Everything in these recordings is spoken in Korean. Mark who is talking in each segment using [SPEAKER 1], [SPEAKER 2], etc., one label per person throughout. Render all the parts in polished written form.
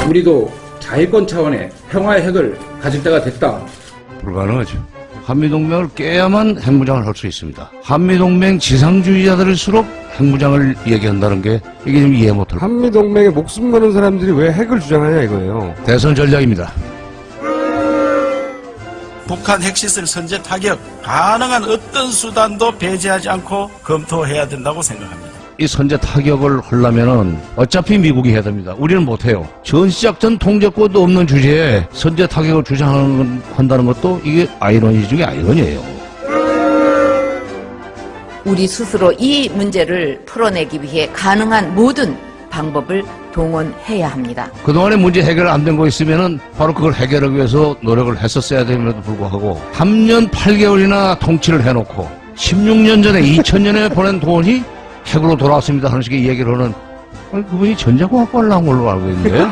[SPEAKER 1] 우리도 자위권 차원의 평화의 핵을 가질 때가 됐다.
[SPEAKER 2] 불가능하죠. 한미동맹을 깨야만 핵무장을 할 수 있습니다. 한미동맹 지상주의자들일수록 핵무장을 얘기한다는 게 이게 좀 이해 못할.
[SPEAKER 3] 한미동맹에 목숨 거는 사람들이 왜 핵을 주장하냐 이거예요.
[SPEAKER 2] 대선 전략입니다.
[SPEAKER 4] 북한 핵시설 선제 타격 가능한 어떤 수단도 배제하지 않고 검토해야 된다고 생각합니다.
[SPEAKER 2] 이 선제 타격을 하려면은 어차피 미국이 해야 됩니다. 우리는 못해요. 전시작전 통제권도 없는 주제에 선제 타격을 주장한다는 것도 이게 아이러니 중에 아이러니예요.
[SPEAKER 5] 우리 스스로 이 문제를 풀어내기 위해 가능한 모든 방법을 동원해야 합니다.
[SPEAKER 2] 그동안에 문제 해결 안 된 거 있으면은 바로 그걸 해결하기 위해서 노력을 했었어야 됨에도 불구하고 3년 8개월이나 통치를 해놓고 16년 전에 2000년에 보낸 돈이 핵으로 돌아왔습니다 하는 식의 얘기를 하는, 그분이 전자공학과를 나온 걸로 알고 있는데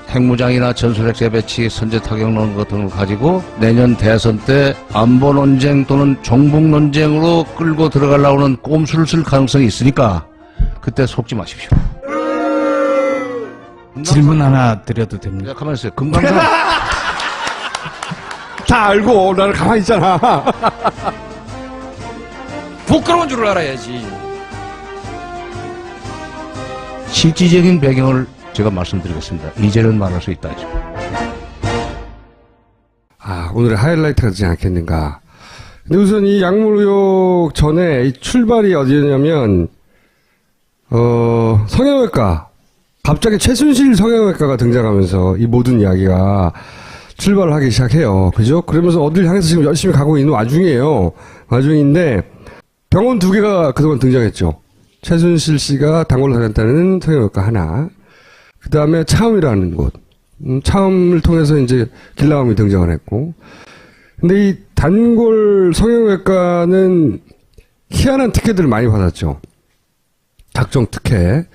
[SPEAKER 2] 핵무장이나 전술핵 재배치, 선제 타격론 같은 걸 가지고 내년 대선 때 안보 논쟁 또는 종북 논쟁으로 끌고 들어가려고 하는 꼼수를 쓸 가능성이 있으니까 그때 속지 마십시오.
[SPEAKER 6] 질문 하나 드려도 됩니까?
[SPEAKER 2] 가만히 있어요. 금강산
[SPEAKER 3] 다 알고 나는 가만히 있잖아.
[SPEAKER 6] 부끄러운 줄을 알아야지.
[SPEAKER 2] 실질적인 배경을 제가 말씀드리겠습니다. 이제는 말할 수 있다.
[SPEAKER 3] 오늘의 하이라이트가 되지 않겠는가. 근데 우선 이 약물 의혹 전에 이 출발이 어디였냐면, 성형외과. 갑자기 최순실 성형외과가 등장하면서 이 모든 이야기가 출발을 하기 시작해요. 그죠? 그러면서 어딜 향해서 지금 열심히 가고 있는 와중인데, 병원 2개가 그동안 등장했죠. 최순실 씨가 단골로 다녔다는 성형외과 하나. 그 다음에 차움이라는 곳. 차움을 통해서 이제 길라움이 등장을 했고. 근데 이 단골 성형외과는 희한한 특혜들을 많이 받았죠. 각종 특혜.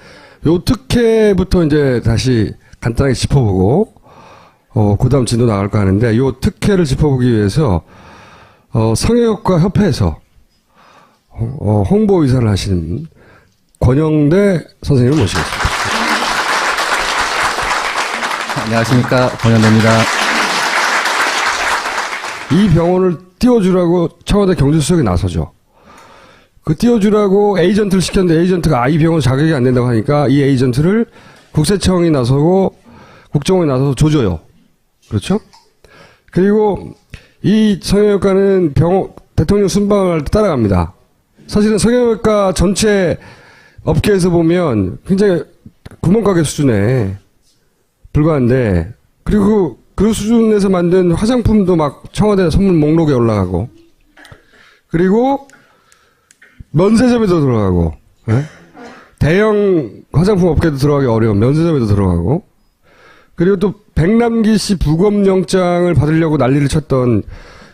[SPEAKER 3] 요 특혜부터 이제 다시 간단하게 짚어보고, 그 다음 진도 나갈까 하는데, 요 특혜를 짚어보기 위해서, 성형외과 협회에서, 홍보의사를 하시는 권영대 선생님을 모시겠습니다.
[SPEAKER 6] 안녕하십니까, 권영대입니다.
[SPEAKER 3] 이 병원을 띄워주라고 청와대 경제수석이 나서죠. 그 띄워주라고 에이전트를 시켰는데 에이전트가 이 병원 자격이 안 된다고 하니까 이 에이전트를 국세청이 나서고 국정원이 나서서 조져요. 그렇죠? 그리고 이 성형외과는 대통령 순방을 할 때 따라갑니다. 사실은 성형외과 전체 업계에서 보면 굉장히 구멍가게 수준에 불과한데, 그리고 그 수준에서 만든 화장품도 막 청와대 선물 목록에 올라가고, 그리고 면세점에도 들어가고, 대형 화장품 업계도 들어가기 어려운 면세점에도 들어가고, 그리고 또 백남기 씨 부검영장을 받으려고 난리를 쳤던,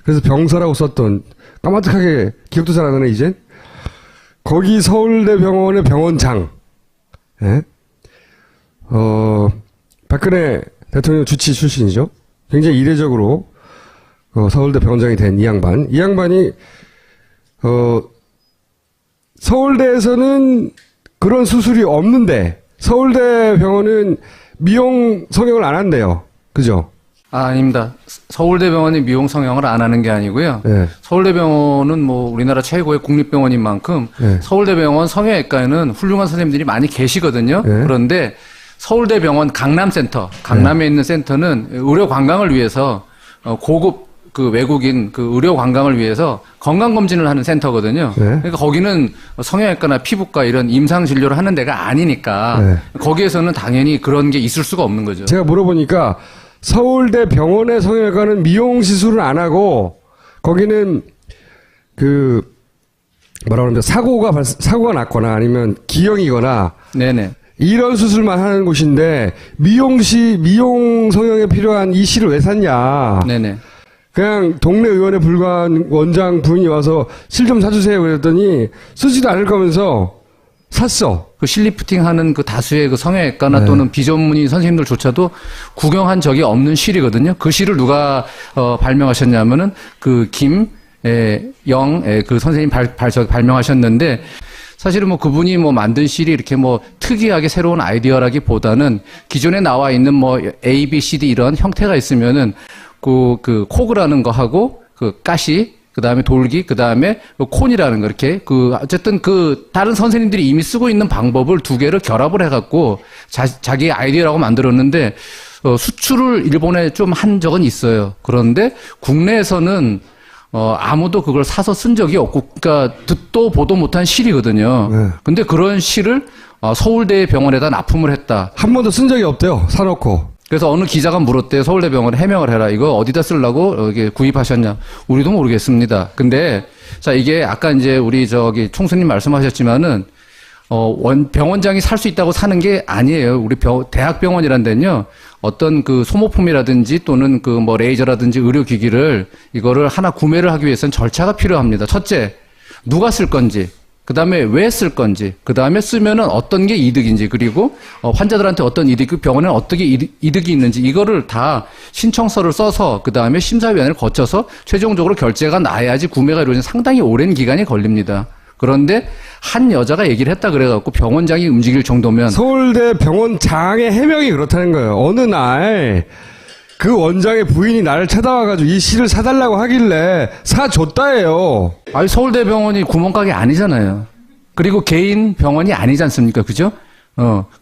[SPEAKER 3] 그래서 병사라고 썼던, 까마득하게 기억도 잘 안 나네 이젠. 거기 서울대병원의 병원장, 박근혜 대통령 주치 출신이죠. 굉장히 이례적으로 서울대 병원장이 된 이 양반. 이 양반이 서울대에서는 그런 수술이 없는데 서울대 병원은 미용 성형을 안 한대요. 그죠?
[SPEAKER 6] 아닙니다. 서울대병원이 미용 성형을 안 하는 게 아니고요.
[SPEAKER 3] 네.
[SPEAKER 6] 서울대병원은 뭐 우리나라 최고의 국립병원인 만큼
[SPEAKER 3] 네.
[SPEAKER 6] 서울대병원 성형외과에는 훌륭한 선생님들이 많이 계시거든요.
[SPEAKER 3] 네.
[SPEAKER 6] 그런데 서울대병원 강남센터, 강남에 있는 센터는 의료 관광을 위해서 고급 그 외국인 그 의료 관광을 위해서 건강검진을 하는 센터거든요.
[SPEAKER 3] 네.
[SPEAKER 6] 그러니까 거기는 성형외과나 피부과 이런 임상 진료를 하는 데가 아니니까
[SPEAKER 3] 네.
[SPEAKER 6] 거기에서는 당연히 그런 게 있을 수가 없는 거죠.
[SPEAKER 3] 제가 물어보니까 서울대 병원의 성형외과는 미용 시술을 안 하고 거기는 뭐라고 하면 사고가 났거나 아니면 기형이거나
[SPEAKER 6] 네네.
[SPEAKER 3] 이런 수술만 하는 곳인데 미용 성형에 필요한 이 실을 왜 샀냐.
[SPEAKER 6] 네네.
[SPEAKER 3] 그냥 동네 의원에 불과한 원장 부인이 와서 실 좀 사주세요 그랬더니 쓰지도 않을 거면서 샀어.
[SPEAKER 6] 그 실리프팅 하는 그 다수의 그 성형외과나
[SPEAKER 3] 네.
[SPEAKER 6] 또는 비전문의 선생님들조차도 구경한 적이 없는 실이거든요. 그 실을 누가 발명하셨냐면은 그 김영 그 선생님 발명하셨는데 사실은 뭐 그분이 뭐 만든 실이 이렇게 뭐 특이하게 새로운 아이디어라기보다는 기존에 나와 있는 뭐 A, B, C, D 이런 형태가 있으면은 그 코그라는 거 하고 그 가시 그 다음에 돌기, 그 다음에 콘이라는 거, 이렇게, 어쨌든 다른 선생님들이 이미 쓰고 있는 방법을 두 개를 결합을 해갖고, 자기의 아이디어라고 만들었는데, 수출을 일본에 좀 한 적은 있어요. 그런데 국내에서는, 아무도 그걸 사서 쓴 적이 없고, 그러니까 듣도 보도 못한 실이거든요.
[SPEAKER 3] 네.
[SPEAKER 6] 근데 그런 실을 서울대 병원에다 납품을 했다.
[SPEAKER 3] 한 번도 쓴 적이 없대요. 사놓고.
[SPEAKER 6] 그래서 어느 기자가 물었대요. 서울대병원에 해명을 해라. 이거 어디다 쓰려고 이게 구입하셨냐? 우리도 모르겠습니다. 근데 자 이게 아까 이제 우리 총수님 말씀하셨지만은 병원장이 살 수 있다고 사는 게 아니에요. 우리 대학병원이란 데는요. 어떤 그 소모품이라든지 또는 그 뭐 레이저라든지 의료기기를 이거를 하나 구매를 하기 위해서는 절차가 필요합니다. 첫째, 누가 쓸 건지. 그 다음에 왜 쓸 건지, 그 다음에 쓰면은 어떤 게 이득인지, 그리고 환자들한테 어떤 이득, 그 병원에는 어떻게 이득이 있는지, 이거를 다 신청서를 써서, 그 다음에 심사위원회를 거쳐서 최종적으로 결제가 나야지 구매가 이루어지는 상당히 오랜 기간이 걸립니다. 그런데 한 여자가 얘기를 했다 그래갖고 병원장이 움직일 정도면.
[SPEAKER 3] 서울대 병원장의 해명이 그렇다는 거예요. 어느 날, 그 원장의 부인이 나를 찾아와가지고 이 실을 사달라고 하길래 사줬다예요.
[SPEAKER 6] 아니, 서울대병원이 구멍가게 아니잖아요. 그리고 개인 병원이 아니지 않습니까? 그죠?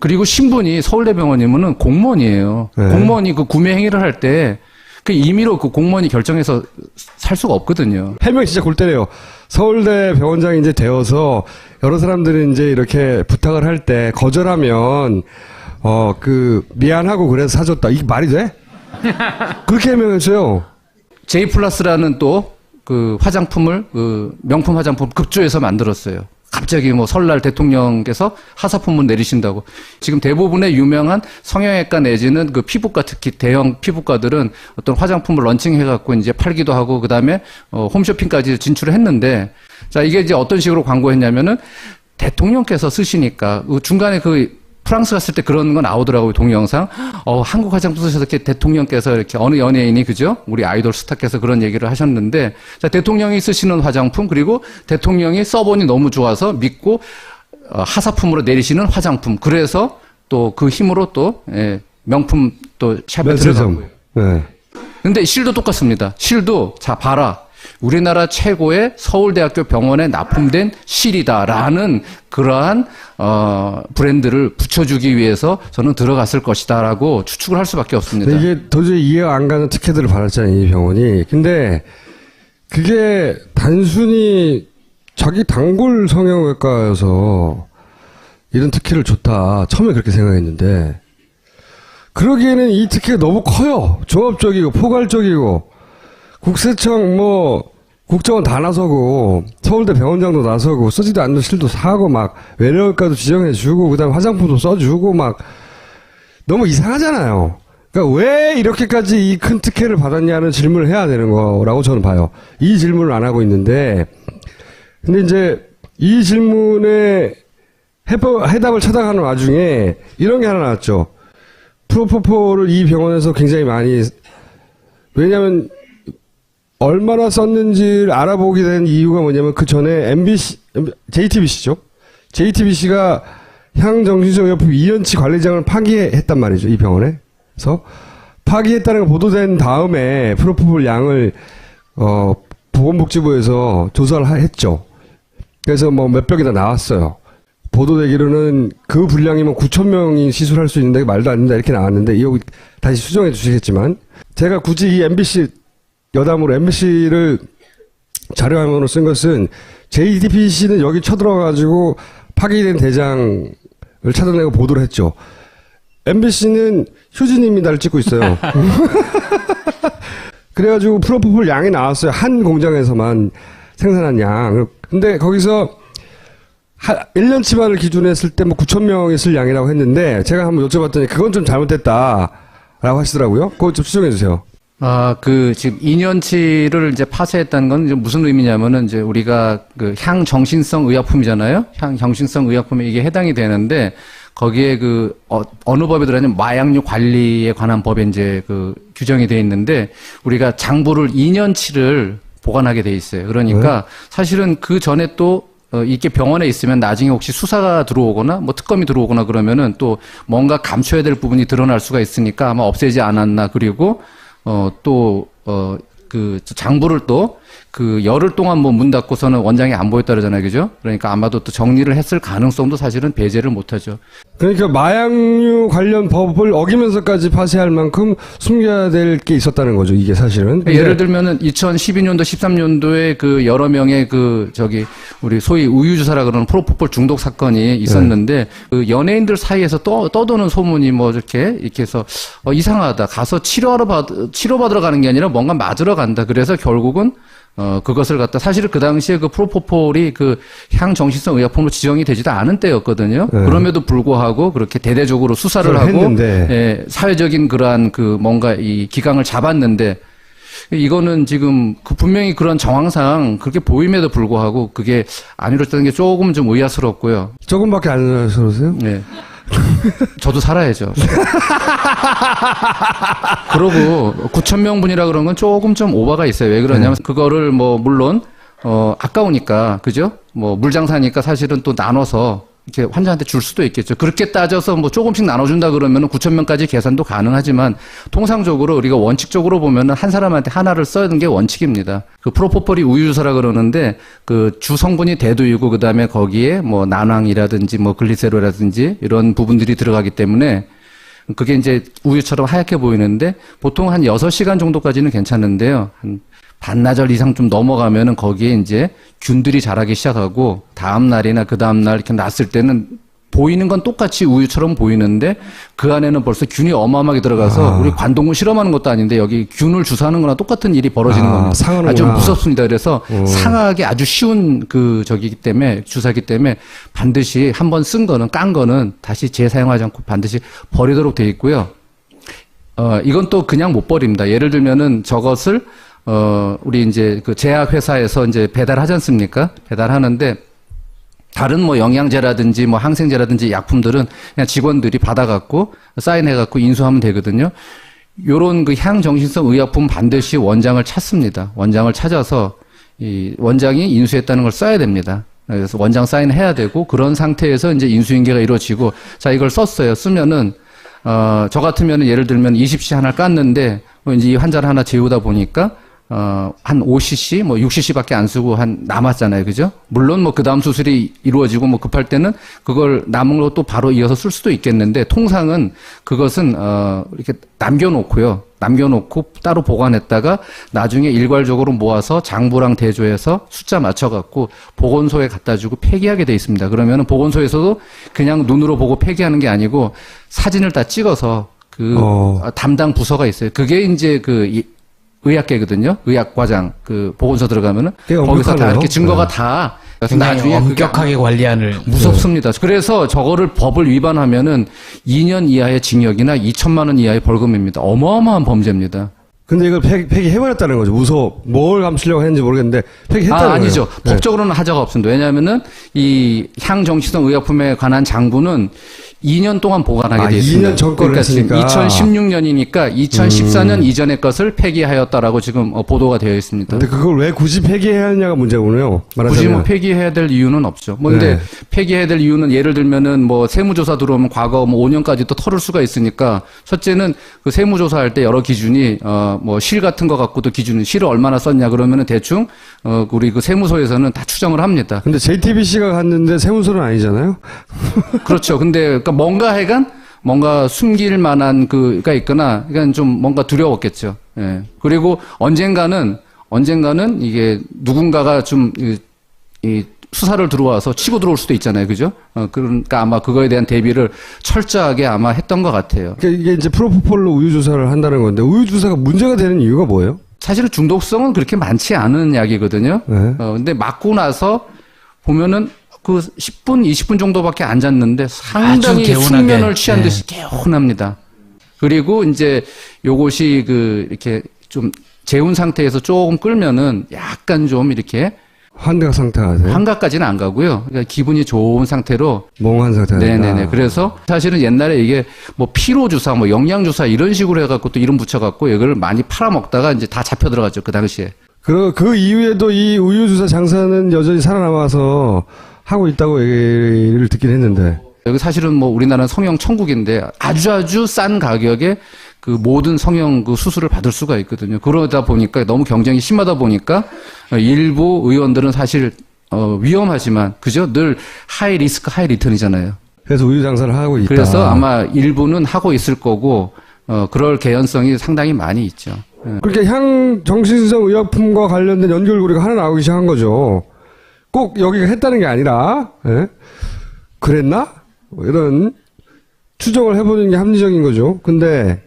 [SPEAKER 6] 그리고 신분이 서울대병원이면은 공무원이에요.
[SPEAKER 3] 네.
[SPEAKER 6] 공무원이 그 구매 행위를 할 때 그 임의로 그 공무원이 결정해서 살 수가 없거든요.
[SPEAKER 3] 해명이 진짜 골 때려요. 서울대 병원장이 이제 되어서 여러 사람들이 이제 이렇게 부탁을 할 때 거절하면, 미안하고 그래서 사줬다. 이게 말이 돼? 그렇게 해명했어요.
[SPEAKER 6] J 플러스라는 또 그 화장품을 명품 화장품 급조해서 만들었어요. 갑자기 뭐 설날 대통령께서 하사품을 내리신다고. 지금 대부분의 유명한 성형외과 내지는 그 피부과, 특히 대형 피부과들은 어떤 화장품을 런칭해갖고 이제 팔기도 하고, 그 다음에 홈쇼핑까지 진출을 했는데, 자, 이게 이제 어떤 식으로 광고했냐면은 대통령께서 쓰시니까 중간에 프랑스 갔을 때 그런 거 나오더라고요, 동영상. 한국 화장품 쓰셔서 이렇게 대통령께서 이렇게 어느 연예인이, 그죠? 우리 아이돌 스타께서 그런 얘기를 하셨는데, 자, 대통령이 쓰시는 화장품, 그리고 대통령이 써보니 너무 좋아서 믿고, 하사품으로 내리시는 화장품. 그래서 또 그 힘으로 또, 명품 또 샵에 들어가고요.
[SPEAKER 3] 네.
[SPEAKER 6] 근데 실도 똑같습니다. 실도, 자, 봐라. 우리나라 최고의 서울대학교 병원에 납품된 실이다라는 그러한 브랜드를 붙여주기 위해서 저는 들어갔을 것이다라고 추측을 할 수밖에 없습니다.
[SPEAKER 3] 이게 도저히 이해가 안 가는 특혜들을 받았잖아요, 이 병원이. 근데 그게 단순히 자기 단골 성형외과여서 이런 특혜를 줬다. 처음에 그렇게 생각했는데 그러기에는 이 특혜가 너무 커요. 종합적이고 포괄적이고 국세청 국정원 다 나서고 서울대 병원장도 나서고 쓰지도 않는 실도 사고 막 외래외과도 지정해주고 그다음에 화장품도 써주고 막 너무 이상하잖아요. 그러니까 왜 이렇게까지 이 큰 특혜를 받았냐는 질문을 해야 되는 거라고 저는 봐요. 이 질문을 안 하고 있는데 근데 이제 이 질문에 해답을 찾아가는 와중에 이런 게 하나 나왔죠. 프로포폴을 이 병원에서 굉장히 많이 왜냐하면 얼마나 썼는지를 알아보게 된 이유가 뭐냐면 그 전에 JTBC죠. JTBC가 향정신성의약품 2년치 관리장을 파기했단 말이죠. 이 병원에. 그래서 파기했다는 게 보도된 다음에 프로포폴 양을 보건복지부에서 조사를 했죠. 그래서 몇 병이나 나왔어요. 보도되기로는 그 분량이면 9,000명이 시술할 수 있는데 말도 안 된다 이렇게 나왔는데 이거 다시 수정해 주시겠지만 제가 굳이 이 MBC 여담으로 MBC를 자료화면으로 쓴 것은 JTBC는 여기 쳐들어가지고 파기된 대장을 찾아내고 보도를 했죠. MBC는 휴지님이 날 찍고 있어요. 그래가지고 프로포폴 양이 나왔어요. 한 공장에서만 생산한 양. 근데 거기서 1년치만을 기준으로 했을 때 9,000명이 쓸 양이라고 했는데 제가 한번 여쭤봤더니 그건 좀 잘못됐다라고 하시더라고요. 그거 좀 수정해 주세요.
[SPEAKER 6] 지금 2년치를 이제 파쇄했다는 건 이제 무슨 의미냐면은 이제 우리가 향정신성 의약품이잖아요. 향정신성 의약품에 이게 해당이 되는데 거기에 어느 법에 들어가냐면 마약류 관리에 관한 법에 이제 규정이 돼 있는데 우리가 장부를 2년치를 보관하게 돼 있어요. 그러니까 사실은 그 전에 또 이게 병원에 있으면 나중에 혹시 수사가 들어오거나 뭐 특검이 들어오거나 그러면은 또 뭔가 감춰야 될 부분이 드러날 수가 있으니까 아마 없애지 않았나. 그리고 그 장부를 또 그 열흘 동안 뭐 문 닫고서는 원장이 안 보였다 그러잖아요. 그죠? 그러니까 아마도 또 정리를 했을 가능성도 사실은 배제를 못 하죠.
[SPEAKER 3] 그러니까 마약류 관련 법을 어기면서까지 파쇄할 만큼 숨겨야 될 게 있었다는 거죠. 이게 사실은.
[SPEAKER 6] 그러니까 예를 들면은 2012년도, 13년도에 그 여러 명의 우리 소위 우유주사라 그러는 프로포폴 중독 사건이 있었는데 그 연예인들 사이에서 떠도는 소문이 뭐 이렇게 해서 이상하다. 가서 치료받으러 가는 게 아니라 뭔가 맞으러 간다. 그래서 결국은 그것을 갖다 사실은 그 당시에 그 프로포폴이 그 향정신성 의약품으로 지정이 되지도 않은 때였거든요. 그럼에도 불구하고 그렇게 대대적으로 수사를 하고 예, 사회적인 그러한 그 뭔가 이 기강을 잡았는데 이거는 지금 그 분명히 그런 정황상 그렇게 보임에도 불구하고 그게 안 이루어졌다는 게 조금 좀 의아스럽고요.
[SPEAKER 3] 조금밖에 안 의아스러우세요?
[SPEAKER 6] 네. 저도 살아야죠. 그러고 9,000명분이라 그런 건 조금 좀 오바가 있어요. 왜 그러냐면 그거를 뭐 물론 아까우니까 그죠? 뭐 물장사니까 사실은 또 나눠서 이렇게 환자한테 줄 수도 있겠죠. 그렇게 따져서 뭐 조금씩 나눠준다 그러면은 9,000명까지 계산도 가능하지만 통상적으로 우리가 원칙적으로 보면은 한 사람한테 하나를 써야 게 원칙입니다. 그 프로포폴이 우유주사라 그러는데 그 주 성분이 대두이고 그 다음에 거기에 뭐 난황이라든지 뭐 글리세롤이라든지 이런 부분들이 들어가기 때문에 그게 이제 우유처럼 하얗게 보이는데 보통 한 6시간 정도까지는 괜찮은데요. 한 반나절 이상 좀 넘어가면은 거기에 이제 균들이 자라기 시작하고 다음 날이나 그 다음 날 이렇게 났을 때는 보이는 건 똑같이 우유처럼 보이는데 그 안에는 벌써 균이 어마어마하게 들어가서 우리 관동군 실험하는 것도 아닌데 여기 균을 주사하는 거나 똑같은 일이 벌어지는 겁니다.
[SPEAKER 3] 상하는구나.
[SPEAKER 6] 아주 무섭습니다. 그래서 상하기 아주 쉬운 저기기 때문에 주사기 때문에 반드시 한번 쓴 거는 깐 거는 다시 재사용하지 않고 반드시 버리도록 돼 있고요. 이건 또 그냥 못 버립니다. 예를 들면은 저것을 우리 이제 그 제약회사에서 이제 배달하지 않습니까? 배달하는데 다른 뭐 영양제라든지 뭐 항생제라든지 약품들은 그냥 직원들이 받아갖고 사인해갖고 인수하면 되거든요. 요런 그 향정신성 의약품 반드시 원장을 찾습니다. 원장을 찾아서 이 원장이 인수했다는 걸 써야 됩니다. 그래서 원장 사인해야 되고 그런 상태에서 이제 인수인계가 이루어지고 자, 이걸 썼어요. 쓰면은 저 같으면은 예를 들면 20cc 하나 깠는데 뭐 이제 이 환자를 하나 재우다 보니까 한 5cc, 뭐 6cc밖에 안 쓰고 남았잖아요. 그죠? 물론 뭐 그 다음 수술이 이루어지고 뭐 급할 때는 그걸 남은 거 또 바로 이어서 쓸 수도 있겠는데 통상은 그것은, 이렇게 남겨놓고 따로 보관했다가 나중에 일괄적으로 모아서 장부랑 대조해서 숫자 맞춰갖고 보건소에 갖다 주고 폐기하게 돼 있습니다. 그러면은 보건소에서도 그냥 눈으로 보고 폐기하는 게 아니고 사진을 다 찍어서 담당 부서가 있어요. 그게 이제 의학계거든요. 의학과장 보건소 들어가면은 거기서 다 이렇게 증거가 다
[SPEAKER 7] 나중에 엄격하게 관리하는
[SPEAKER 6] 무섭습니다. 그래서 저거를 법을 위반하면은 2년 이하의 징역이나 2천만 원 이하의 벌금입니다. 어마어마한 범죄입니다.
[SPEAKER 3] 근데 이걸 폐기해버렸다는 거죠. 무서워. 뭘 감추려고 했는지 모르겠는데 폐기했다는 거예요.
[SPEAKER 6] 아니죠. 네. 법적으로는 하자가 없습니다. 왜냐하면은 이 향정신성 의약품에 관한 장부는 2년 동안 보관하게 되어 있습니다.
[SPEAKER 3] 2년 전 거를 했으니까.
[SPEAKER 6] 2016년이니까 2014년 이전의 것을 폐기하였다라고 지금 보도가 되어 있습니다.
[SPEAKER 3] 근데 그걸 왜 굳이 폐기해야 하느냐가 문제군요.
[SPEAKER 6] 굳이 뭐 폐기해야 될 이유는 없죠. 뭐 근데 폐기해야 될 이유는 예를 들면은 뭐 세무조사 들어오면 과거 뭐 5년까지 또 털을 수가 있으니까 첫째는 그 세무조사할 때 여러 기준이 뭐 실 같은 거 갖고도 기준이 실을 얼마나 썼냐 그러면은 대충 우리 그 세무서에서는 다 추정을 합니다.
[SPEAKER 3] 근데 JTBC가 갔는데 세무서는 아니잖아요.
[SPEAKER 6] 그렇죠. 근데 그러니까 뭔가 숨길 만한 그가 있거나 그러니까 좀 뭔가 두려웠겠죠. 예. 그리고 언젠가는 이게 누군가가 좀 이 수사를 들어와서 치고 들어올 수도 있잖아요. 그죠? 그러니까 아마 그거에 대한 대비를 철저하게 아마 했던 것 같아요.
[SPEAKER 3] 그러니까 이게 이제 프로포폴로 우유주사를 한다는 건데 우유주사가 문제가 되는 이유가 뭐예요?
[SPEAKER 6] 사실은 중독성은 그렇게 많지 않은 약이거든요.
[SPEAKER 3] 네.
[SPEAKER 6] 근데 맞고 나서 보면은 그 10분, 20분 정도밖에 안 잤는데 상당히 숙면을 취한 듯이 개운합니다. 그리고 이제 요것이 이렇게 좀 재운 상태에서 조금 끓면은 약간 좀 이렇게
[SPEAKER 3] 환각 상태가 돼요?
[SPEAKER 6] 환각까지는 안 가고요. 그러니까 기분이 좋은 상태로.
[SPEAKER 3] 멍한 상태가 된다.
[SPEAKER 6] 네네네. 그래서 사실은 옛날에 이게 뭐 피로주사, 뭐 영양주사 이런 식으로 해갖고 또 이름 붙여갖고 이걸 많이 팔아먹다가 이제 다 잡혀 들어갔죠. 그 당시에.
[SPEAKER 3] 그 이후에도 이 우유주사 장사는 여전히 살아남아서 하고 있다고 얘기를 듣긴 했는데.
[SPEAKER 6] 여기 사실은 뭐 우리나라는 성형 천국인데 아주 싼 가격에 그 모든 성형 그 수술을 받을 수가 있거든요. 그러다 보니까 너무 경쟁이 심하다 보니까 일부 의원들은 사실 위험하지만 그죠? 늘 하이 리스크 하이 리턴이잖아요.
[SPEAKER 3] 그래서 우유 장사를 하고 있다.
[SPEAKER 6] 그래서 아마 일부는 하고 있을 거고 그럴 개연성이 상당히 많이 있죠.
[SPEAKER 3] 그렇게 향정신성 의약품과 관련된 연결고리가 하나 나오기 시작한 거죠. 꼭 여기가 했다는 게 아니라, 예? 그랬나? 뭐 이런 추정을 해보는 게 합리적인 거죠. 근데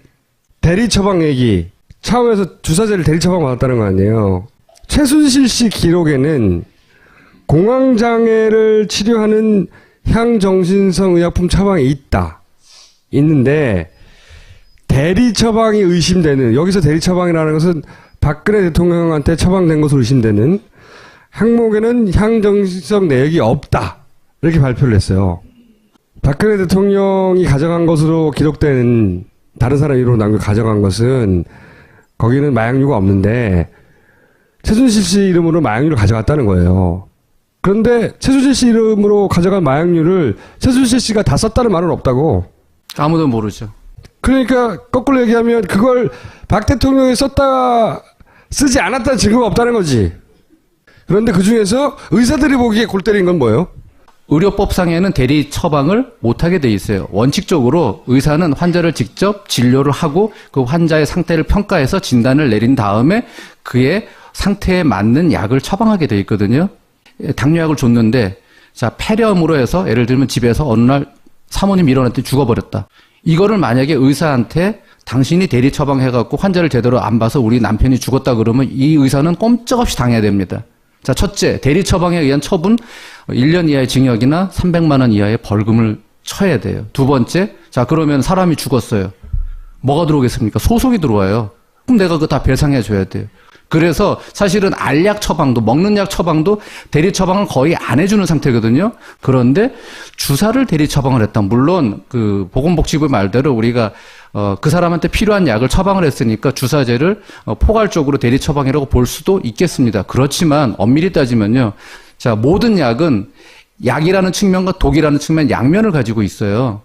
[SPEAKER 3] 대리 처방 얘기, 차후에서 주사제를 대리 처방 받았다는 거 아니에요. 최순실 씨 기록에는 공황장애를 치료하는 향정신성 의약품 처방이 있는데 대리 처방이 의심되는, 여기서 대리 처방이라는 것은 박근혜 대통령한테 처방된 것으로 의심되는 항목에는 향정신성 내역이 없다, 이렇게 발표를 했어요. 박근혜 대통령이 가져간 것으로 기록된, 다른 사람 이름으로 남겨 가져간 것은 거기는 마약류가 없는데 최순실 씨 이름으로 마약류를 가져갔다는 거예요. 그런데 최순실 씨 이름으로 가져간 마약류를 최순실 씨가 다 썼다는 말은 없다고.
[SPEAKER 6] 아무도 모르죠.
[SPEAKER 3] 그러니까 거꾸로 얘기하면 그걸 박 대통령이 썼다가 쓰지 않았다는 증거가 없다는 거지. 그런데 그중에서 의사들이 보기에 골 때린 건 뭐예요?
[SPEAKER 6] 의료법상에는 대리 처방을 못하게 돼 있어요. 원칙적으로 의사는 환자를 직접 진료를 하고 그 환자의 상태를 평가해서 진단을 내린 다음에 그의 상태에 맞는 약을 처방하게 돼 있거든요. 당뇨약을 줬는데 자 폐렴으로 해서 예를 들면 집에서 어느 날 사모님이 일어났더니 죽어버렸다. 이거를 만약에 의사한테 당신이 대리 처방해갖고 환자를 제대로 안 봐서 우리 남편이 죽었다 그러면 이 의사는 꼼짝없이 당해야 됩니다. 자, 첫째, 대리 처방에 의한 처분 1년 이하의 징역이나 300만 원 이하의 벌금을 쳐야 돼요. 두 번째, 자 그러면 사람이 죽었어요. 뭐가 들어오겠습니까? 소송이 들어와요. 그럼 내가 그거 다 배상해 줘야 돼요. 그래서 사실은 알약 처방도, 먹는 약 처방도 대리 처방을 거의 안 해주는 상태거든요. 그런데 주사를 대리 처방을 했다. 물론 그 보건복지부 말대로 우리가 그 사람한테 필요한 약을 처방을 했으니까 주사제를 포괄적으로 대리 처방이라고 볼 수도 있겠습니다. 그렇지만 엄밀히 따지면요. 자, 모든 약은 약이라는 측면과 독이라는 측면 양면을 가지고 있어요.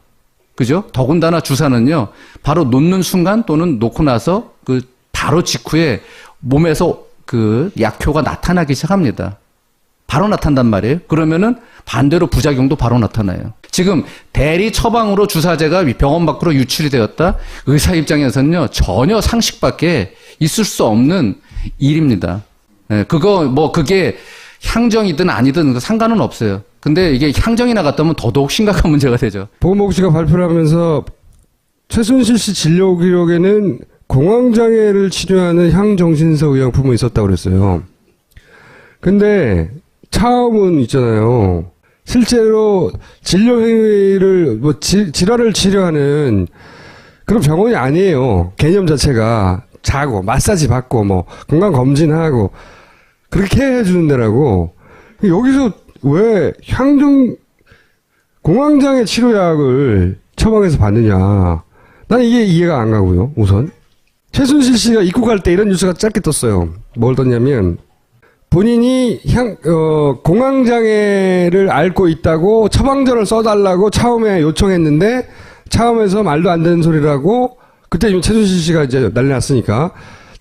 [SPEAKER 6] 그죠? 더군다나 주사는요. 바로 놓는 순간 또는 놓고 나서 그 바로 직후에 몸에서 그 약효가 나타나기 시작합니다. 바로 나타난단 말이에요. 그러면은 반대로 부작용도 바로 나타나요. 지금 대리 처방으로 주사제가 병원 밖으로 유출이 되었다. 의사 입장에서는요 전혀 상식밖에 있을 수 없는 일입니다. 네, 그게 향정이든 아니든 상관은 없어요. 근데 이게 향정이 나갔다면 더더욱 심각한 문제가 되죠.
[SPEAKER 3] 보건복지가 발표를 하면서 최순실 씨 진료 기록에는 공황장애를 치료하는 향정신성 의약품이 있었다고 그랬어요. 근데 차음은 있잖아요. 실제로 진료 행위를 질환을 치료하는 그런 병원이 아니에요. 개념 자체가 자고 마사지 받고 뭐 건강 검진하고 그렇게 해주는 데라고. 여기서 왜 공황장애 치료약을 처방해서 받느냐? 난 이게 이해가 안 가고요. 우선 최순실 씨가 입국할 때 이런 뉴스가 짧게 떴어요. 뭘 떴냐면 본인이 공황장애를 앓고 있다고 처방전을 써달라고 차움에 요청했는데 차움에서 말도 안 되는 소리라고 그때 이미 최순실 씨가 이제 난리 났으니까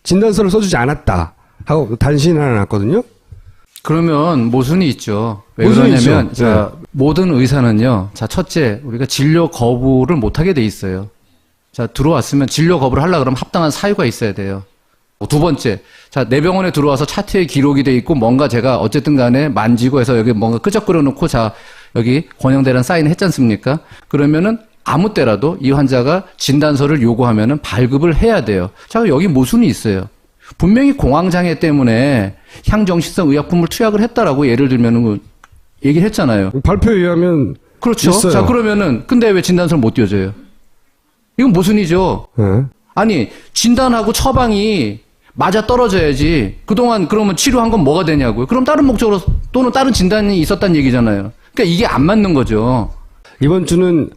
[SPEAKER 3] 진단서를 써주지 않았다 하고 단신 하나 났거든요.
[SPEAKER 6] 그러면 모순이 있죠. 왜 그러냐면 자, 모든 의사는요. 자, 첫째 우리가 진료 거부를 못하게 돼 있어요. 자, 들어왔으면 진료 거부를 하려고 그러면 합당한 사유가 있어야 돼요. 두 번째, 자, 내 병원에 들어와서 차트에 기록이 돼 있고 뭔가 제가 어쨌든 간에 만지고 해서 여기 뭔가 끄적거려 놓고 자, 여기 권영대란 사인을 했지 않습니까? 그러면은 아무 때라도 이 환자가 진단서를 요구하면은 발급을 해야 돼요. 자, 여기 모순이 있어요. 분명히 공황장애 때문에 향정신성 의약품을 투약을 했다라고 예를 들면은 얘기를 했잖아요.
[SPEAKER 3] 발표에 의하면
[SPEAKER 6] 그렇죠.
[SPEAKER 3] 있어요.
[SPEAKER 6] 자, 그러면은 근데 왜 진단서를 못 띄워줘요? 이건 모순이죠.
[SPEAKER 3] 네.
[SPEAKER 6] 아니, 진단하고 처방이 맞아 떨어져야지. 그동안 그러면 치료한 건 뭐가 되냐고요. 그럼 다른 목적으로 또는 다른 진단이 있었다는 얘기잖아요. 그러니까 이게 안 맞는 거죠.
[SPEAKER 3] 이번 주는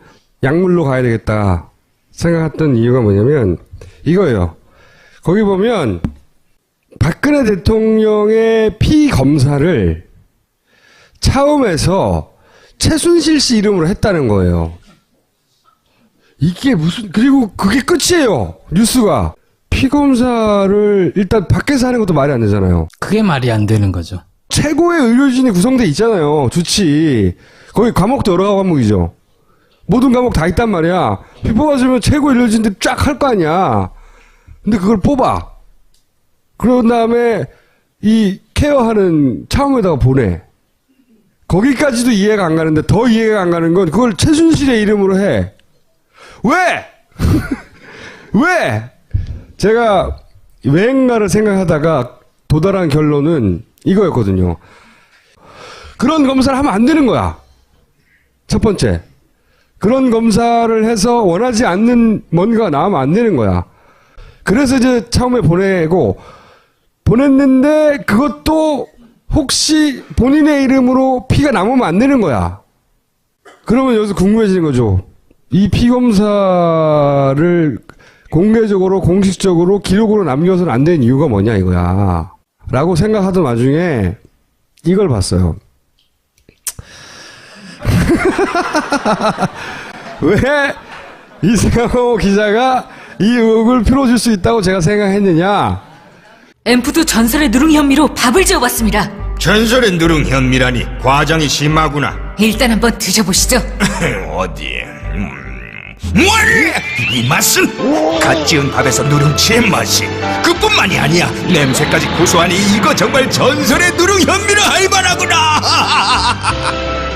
[SPEAKER 3] 약물로 가야 되겠다 생각했던 이유가 뭐냐면 이거예요. 거기 보면 박근혜 대통령의 피검사를 처음에서 최순실 씨 이름으로 했다는 거예요. 이게 무슨, 그리고 그게 끝이에요. 뉴스가. 피검사를 일단 밖에서 하는 것도 말이 안 되잖아요.
[SPEAKER 7] 그게 말이 안 되는 거죠.
[SPEAKER 3] 최고의 의료진이 구성돼 있잖아요. 좋지. 거기 과목도 여러 과목이죠. 모든 과목 다 있단 말이야. 피 뽑아주면 최고 의료진들 쫙 할 거 아니야. 근데 그걸 뽑아. 그런 다음에 이 케어하는 차원에다가 보내. 거기까지도 이해가 안 가는데 더 이해가 안 가는 건 그걸 최순실의 이름으로 해. 왜? 왜? 제가 왜인가를 생각하다가 도달한 결론은 이거였거든요. 그런 검사를 하면 안 되는 거야. 첫 번째. 그런 검사를 해서 원하지 않는 뭔가가 나오면 안 되는 거야. 그래서 이제 처음에 보냈는데 그것도 혹시 본인의 이름으로 피가 남으면 안 되는 거야. 그러면 여기서 궁금해지는 거죠. 이 피검사를 공개적으로 공식적으로 기록으로 남겨서는 안 되는 이유가 뭐냐 이거야. 라고 생각하던 와중에 이걸 봤어요. 왜 이승호 기자가 이 의혹을 풀어줄 수 있다고 제가 생각했느냐.
[SPEAKER 8] 앰프도 전설의 누룽 현미로 밥을 지어봤습니다.
[SPEAKER 9] 전설의 누룽 현미라니 과장이 심하구나.
[SPEAKER 8] 일단 한번 드셔보시죠.
[SPEAKER 9] 어디? 이 맛은 갓 지은 밥에서 누룽지의 맛이 그뿐만이 아니야. 냄새까지 고소하니 이거 정말 전설의 누룽 현미라 할 만하구나.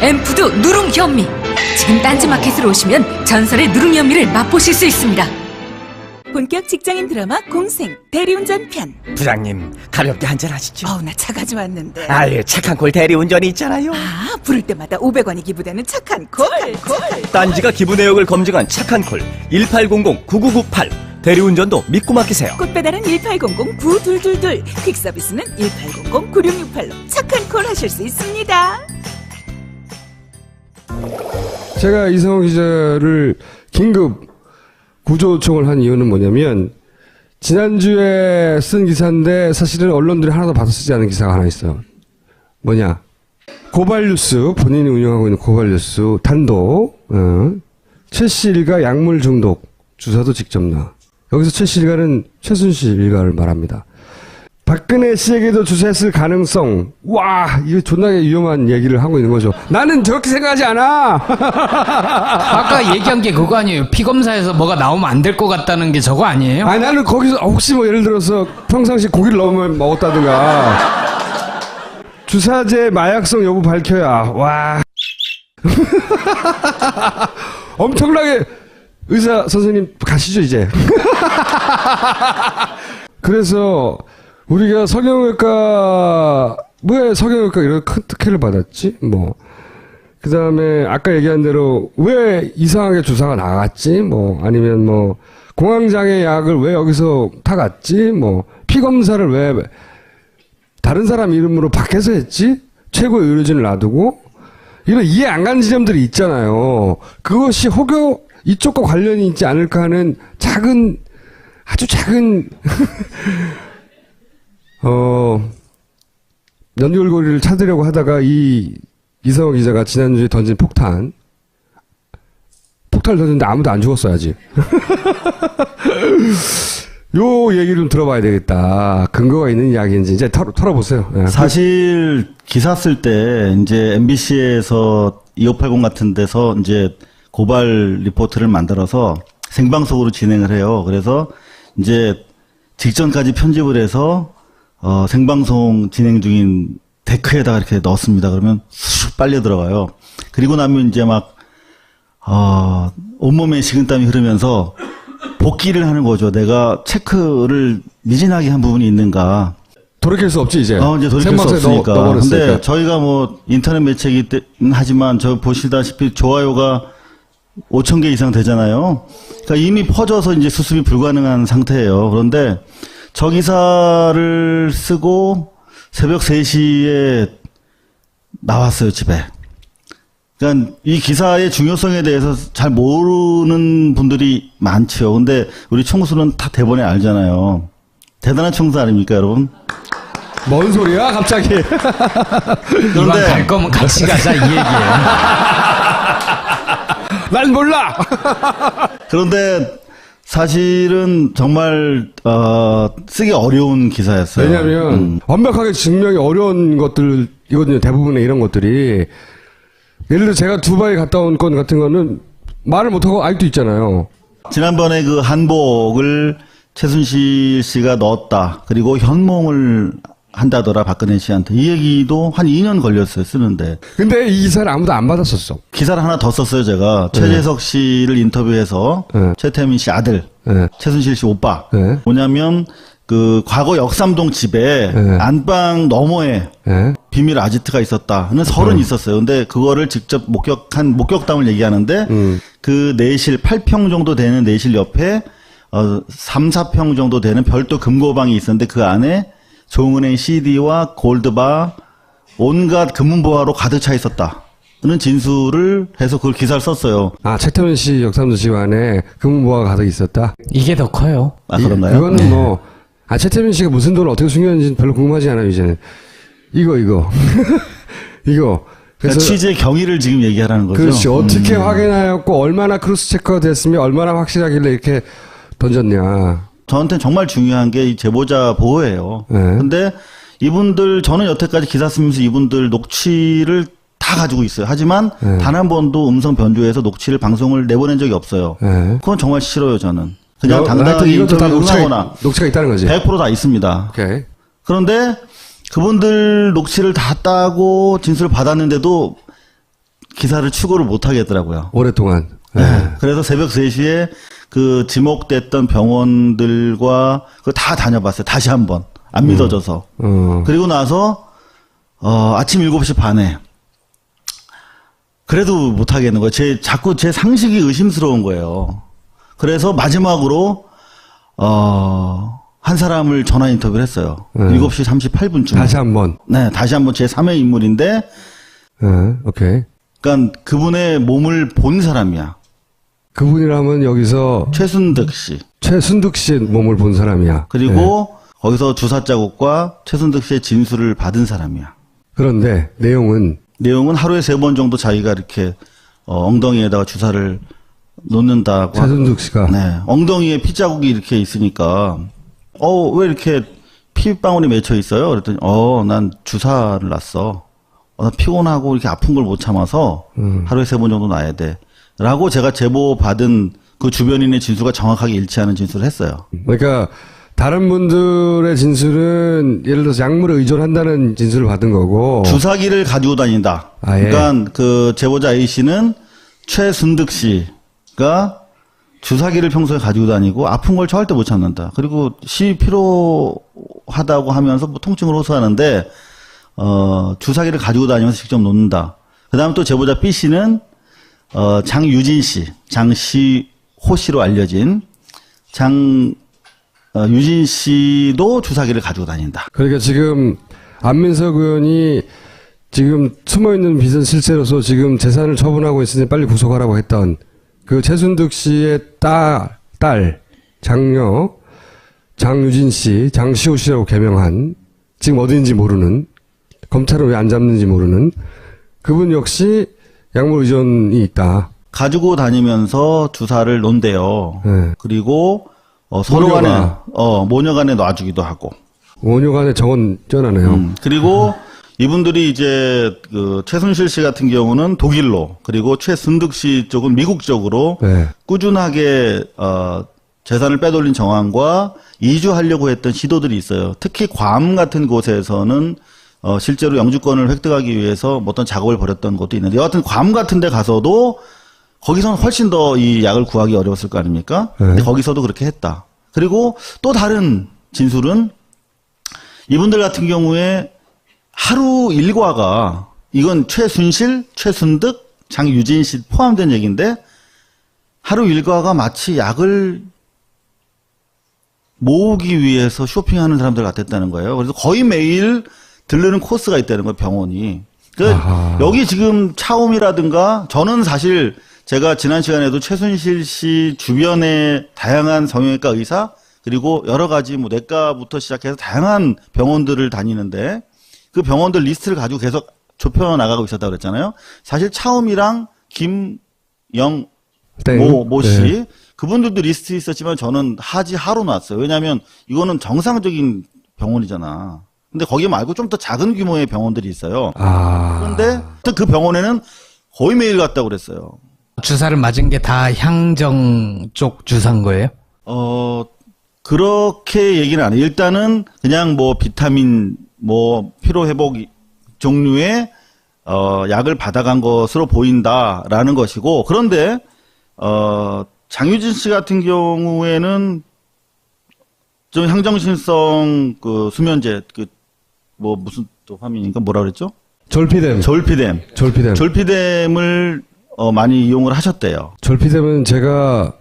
[SPEAKER 8] 앰프도 누룽 현미. 지금 딴지마켓으로 오시면 전설의 누룽 현미를 맛보실 수 있습니다.
[SPEAKER 10] 본격 직장인 드라마 공생 대리운전 편.
[SPEAKER 11] 부장님 가볍게 한잔 하시죠.
[SPEAKER 10] 나 차 가져왔는데.
[SPEAKER 11] 아유 착한 콜 대리운전이 있잖아요.
[SPEAKER 10] 부를 때마다 500원이 기부되는 착한 콜.
[SPEAKER 11] 딴지가 기부 내역을 검증한 착한 콜 1800-9998. 대리운전도 믿고 맡기세요.
[SPEAKER 10] 꽃배달은 1800-9222. 퀵서비스는 1800-9668로 착한 콜 하실 수 있습니다.
[SPEAKER 3] 제가 이승호 기자를 긴급 구조 요청을 한 이유는 뭐냐면 지난주에 쓴 기사인데 사실은 언론들이 하나도 받아 쓰지 않은 기사가 하나 있어요. 뭐냐. 고발뉴스, 본인이 운영하고 있는 고발뉴스 단독 최 씨 일가 약물 중독 주사도 직접 나. 여기서 최 씨 일가는 최순실 일가를 말합니다. 박근혜 씨에게도 주사했을 가능성. 와, 이거 존나게 위험한 얘기를 하고 있는 거죠. 나는 저렇게 생각하지 않아.
[SPEAKER 7] 아까 얘기한 게 그거 아니에요? 피검사에서 뭐가 나오면 안 될 것 같다는 게 저거 아니에요?
[SPEAKER 3] 아니, 나는 거기서 혹시 뭐 예를 들어서 평상시 고기를 너무 먹었다든가 주사제 마약성 여부 밝혀야. 와. 엄청나게 의사 선생님 가시죠 이제. 그래서 우리가 성형외과, 왜 성형외과 이런 큰 특혜를 받았지? 뭐. 그 다음에 아까 얘기한 대로 왜 이상하게 주사가 나갔지? 뭐, 아니면 뭐, 공황장애 약을 왜 여기서 타갔지? 뭐, 피검사를 왜 다른 사람 이름으로 밖에서 했지? 최고 의료진을 놔두고? 이런 이해 안 가는 지점들이 있잖아요. 그것이 혹여 이쪽과 관련이 있지 않을까 하는 작은, 아주 작은, 연결고리를 찾으려고 하다가 이성호 기자가 지난주에 던진 폭탄을 던졌는데 아무도 안 죽었어야지. 요 얘기를 좀 들어봐야 되겠다. 근거가 있는 이야기인지 이제 털어보세요. 네.
[SPEAKER 12] 사실 기사 쓸 때 이제 MBC에서 2580 같은 데서 이제 고발 리포트를 만들어서 생방송으로 진행을 해요. 그래서 이제 직전까지 편집을 해서 생방송 진행 중인 데크에다가 이렇게 넣었습니다. 그러면 쑥 빨려 들어가요. 그리고 나면 이제 막, 온몸에 식은땀이 흐르면서 복기를 하는 거죠. 내가 체크를 미진하게 한 부분이 있는가.
[SPEAKER 3] 돌이킬 수 없지, 이제.
[SPEAKER 12] 이제 돌이킬 수 없으니까. 근데 저희가 뭐 인터넷 매체이기 하지만 저 보시다시피 좋아요가 5,000개 이상 되잖아요. 그러니까 이미 퍼져서 이제 수습이 불가능한 상태예요. 그런데 저 기사를 쓰고 새벽 3시에 나왔어요, 집에. 그러니까 이 기사의 중요성에 대해서 잘 모르는 분들이 많죠. 근데 우리 총수는 다 대본에 알잖아요. 대단한 총수 아닙니까, 여러분?
[SPEAKER 3] 뭔 소리야, 갑자기?
[SPEAKER 7] 이만 갈 거면 같이 가자, 이 얘기예요.
[SPEAKER 3] 난 몰라!
[SPEAKER 12] 그런데 사실은 정말 쓰기 어려운 기사였어요.
[SPEAKER 3] 왜냐하면 완벽하게 증명이 어려운 것들이거든요. 대부분의 이런 것들이. 예를 들어 제가 두바이 갔다 온 건 같은 거는 말을 못하고 아직도 있잖아요.
[SPEAKER 12] 지난번에 그 한복을 최순실 씨가 넣었다. 그리고 현몽을 한다더라, 박근혜 씨한테. 이 얘기도 한 2년 걸렸어요, 쓰는데.
[SPEAKER 3] 근데 이 기사를 아무도 안 받았었어.
[SPEAKER 12] 기사를 하나 더 썼어요, 제가. 최재석 씨를 인터뷰해서 최태민 씨 아들, 최순실 씨 오빠. 뭐냐면 그 과거 역삼동 집에 안방 너머에 비밀 아지트가 있었다는 설은 있었어요. 근데 그거를 직접 목격담을 얘기하는데 그 내실 8평 정도 되는 내실 옆에 3, 4평 정도 되는 별도 금고방이 있었는데 그 안에 조은행 CD와 골드바 온갖 금은보화로 가득 차 있었다는 진술을 해서 그걸 기사를 썼어요.
[SPEAKER 3] 아, 최태민 씨 역삼동 집 안에 금은보화가 가득 있었다?
[SPEAKER 7] 이게 더 커요.
[SPEAKER 12] 아, 그런가요?
[SPEAKER 3] 이거는 뭐 최태민 씨가 무슨 돈을 어떻게 숨겼는지 별로 궁금하지 않아요, 이제는. 이거. 이거.
[SPEAKER 12] 그러니까 취재 경위를 지금 얘기하라는 거죠.
[SPEAKER 3] 그렇지. 어떻게 확인하였고, 얼마나 크로스 체크가 됐으며, 얼마나 확실하길래 이렇게 던졌냐.
[SPEAKER 12] 저한테는 정말 중요한 게 이 제보자 보호예요. 근데 이분들, 저는 여태까지 기사 쓰면서 이분들 녹취를 다 가지고 있어요. 하지만 단 한 번도 음성 변조해서 녹취를 방송을 내보낸 적이 없어요. 그건 정말 싫어요, 저는. 그냥 당당하게
[SPEAKER 3] 이것도 다
[SPEAKER 12] 인터뷰하거나
[SPEAKER 3] 녹취가 있다는 거지.
[SPEAKER 12] 100% 다 있습니다.
[SPEAKER 3] 오케이.
[SPEAKER 12] 그런데 그분들 녹취를 다 따고 진술을 받았는데도 기사를 추구를 못 하겠더라고요.
[SPEAKER 3] 오랫동안.
[SPEAKER 12] 그래서 새벽 3시에 그 지목됐던 병원들과 그거 다 다녀봤어요. 다시 한번. 안 믿어져서. 그리고 나서 아침 7시 반에 그래도 못 하겠는 거예요. 자꾸 제 상식이 의심스러운 거예요. 그래서 마지막으로 한 사람을 전화 인터뷰를 했어요. 7시 38분쯤에.
[SPEAKER 3] 다시 한번.
[SPEAKER 12] 네, 다시 한번 제 3의 인물인데
[SPEAKER 3] 오케이.
[SPEAKER 12] 그러니까 그분의 몸을 본 사람이야.
[SPEAKER 3] 그분이라면 여기서
[SPEAKER 12] 최순득 씨.
[SPEAKER 3] 최순득 씨의 몸을 본 사람이야.
[SPEAKER 12] 그리고 거기서 주사 자국과 최순득 씨의 진술을 받은 사람이야.
[SPEAKER 3] 그런데 내용은
[SPEAKER 12] 하루에 3번 정도 자기가 이렇게 엉덩이에다가 주사를 놓는다고.
[SPEAKER 3] 최순득 씨가.
[SPEAKER 12] 네. 엉덩이에 피자국이 이렇게 있으니까 왜 이렇게 피방울이 맺혀 있어요? 그랬더니 난 주사를 놨어. 나 피곤하고 이렇게 아픈 걸 못 참아서 하루에 3번 정도 놔야 돼. 라고 제가 제보 받은 그 주변인의 진술과 정확하게 일치하는 진술을 했어요.
[SPEAKER 3] 그러니까 다른 분들의 진술은 예를 들어서 약물에 의존한다는 진술을 받은 거고
[SPEAKER 12] 주사기를 가지고 다닌다. 그러니까 그 제보자 A 씨는 최순득 씨가 주사기를 평소에 가지고 다니고 아픈 걸 절대 못 참는다. 그리고 필요하다고 하면서 뭐 통증을 호소하는데 주사기를 가지고 다니면서 직접 놓는다. 그다음에 또 제보자 B 씨는 장유진 씨, 장시호 씨로 알려진 유진 씨도 주사기를 가지고 다닌다.
[SPEAKER 3] 그러니까 지금 안민석 의원이 지금 숨어있는 비선실세로서 지금 재산을 처분하고 있으니 빨리 구속하라고 했던 그 최순득 씨의 딸 장녀 장유진 씨, 장시호 씨라고 개명한 지금 어디인지 모르는 검찰은 왜 안 잡는지 모르는 그분 역시 약물 의존이 있다.
[SPEAKER 12] 가지고 다니면서 주사를 놓은대요. 그리고 서로 간에 모녀간에 놔주기도 하고.
[SPEAKER 3] 모녀간에 저건 쩌나네요.
[SPEAKER 12] 그리고 이분들이 이제 그 최순실 씨 같은 경우는 독일로, 그리고 최순득 씨 쪽은 미국 쪽으로 꾸준하게 재산을 빼돌린 정황과 이주하려고 했던 시도들이 있어요. 특히 괌 같은 곳에서는 실제로 영주권을 획득하기 위해서 어떤 작업을 벌였던 것도 있는데, 여하튼 괌 같은 데 가서도 거기서는 훨씬 더 이 약을 구하기 어려웠을 거 아닙니까? 근데 거기서도 그렇게 했다. 그리고 또 다른 진술은 이분들 같은 경우에 하루 일과가, 이건 최순실, 최순득, 장유진 씨 포함된 얘기인데, 하루 일과가 마치 약을 모으기 위해서 쇼핑하는 사람들 같았다는 거예요. 그래서 거의 매일 들르는 코스가 있다는 거예요, 병원이. 여기 지금 차움이라든가, 저는 사실 제가 지난 시간에도 최순실 씨 주변의 다양한 성형외과 의사, 그리고 여러 가지 뭐 내과부터 시작해서 다양한 병원들을 다니는데 그 병원들 리스트를 가지고 계속 좁혀 나가고 있었다고 그랬잖아요. 사실 차움이랑 모 씨,
[SPEAKER 3] 네.
[SPEAKER 12] 그분들도 리스트 있었지만 저는 하로 놨어요. 왜냐하면 이거는 정상적인 병원이잖아. 근데 거기 말고 좀 더 작은 규모의 병원들이 있어요. 그런데 그 병원에는 거의 매일 갔다고 그랬어요.
[SPEAKER 7] 주사를 맞은 게 다 향정 쪽 주사인 거예요?
[SPEAKER 12] 그렇게 얘기는 안 해요. 일단은 그냥 뭐 비타민, 뭐 피로회복 종류의 약을 받아간 것으로 보인다라는 것이고, 그런데 장유진 씨 같은 경우에는 좀 향정신성 그 수면제 뭐 무슨 또 화민인가 뭐라 그랬죠? 졸피뎀을 많이 이용을 하셨대요.
[SPEAKER 3] 졸피뎀은 제가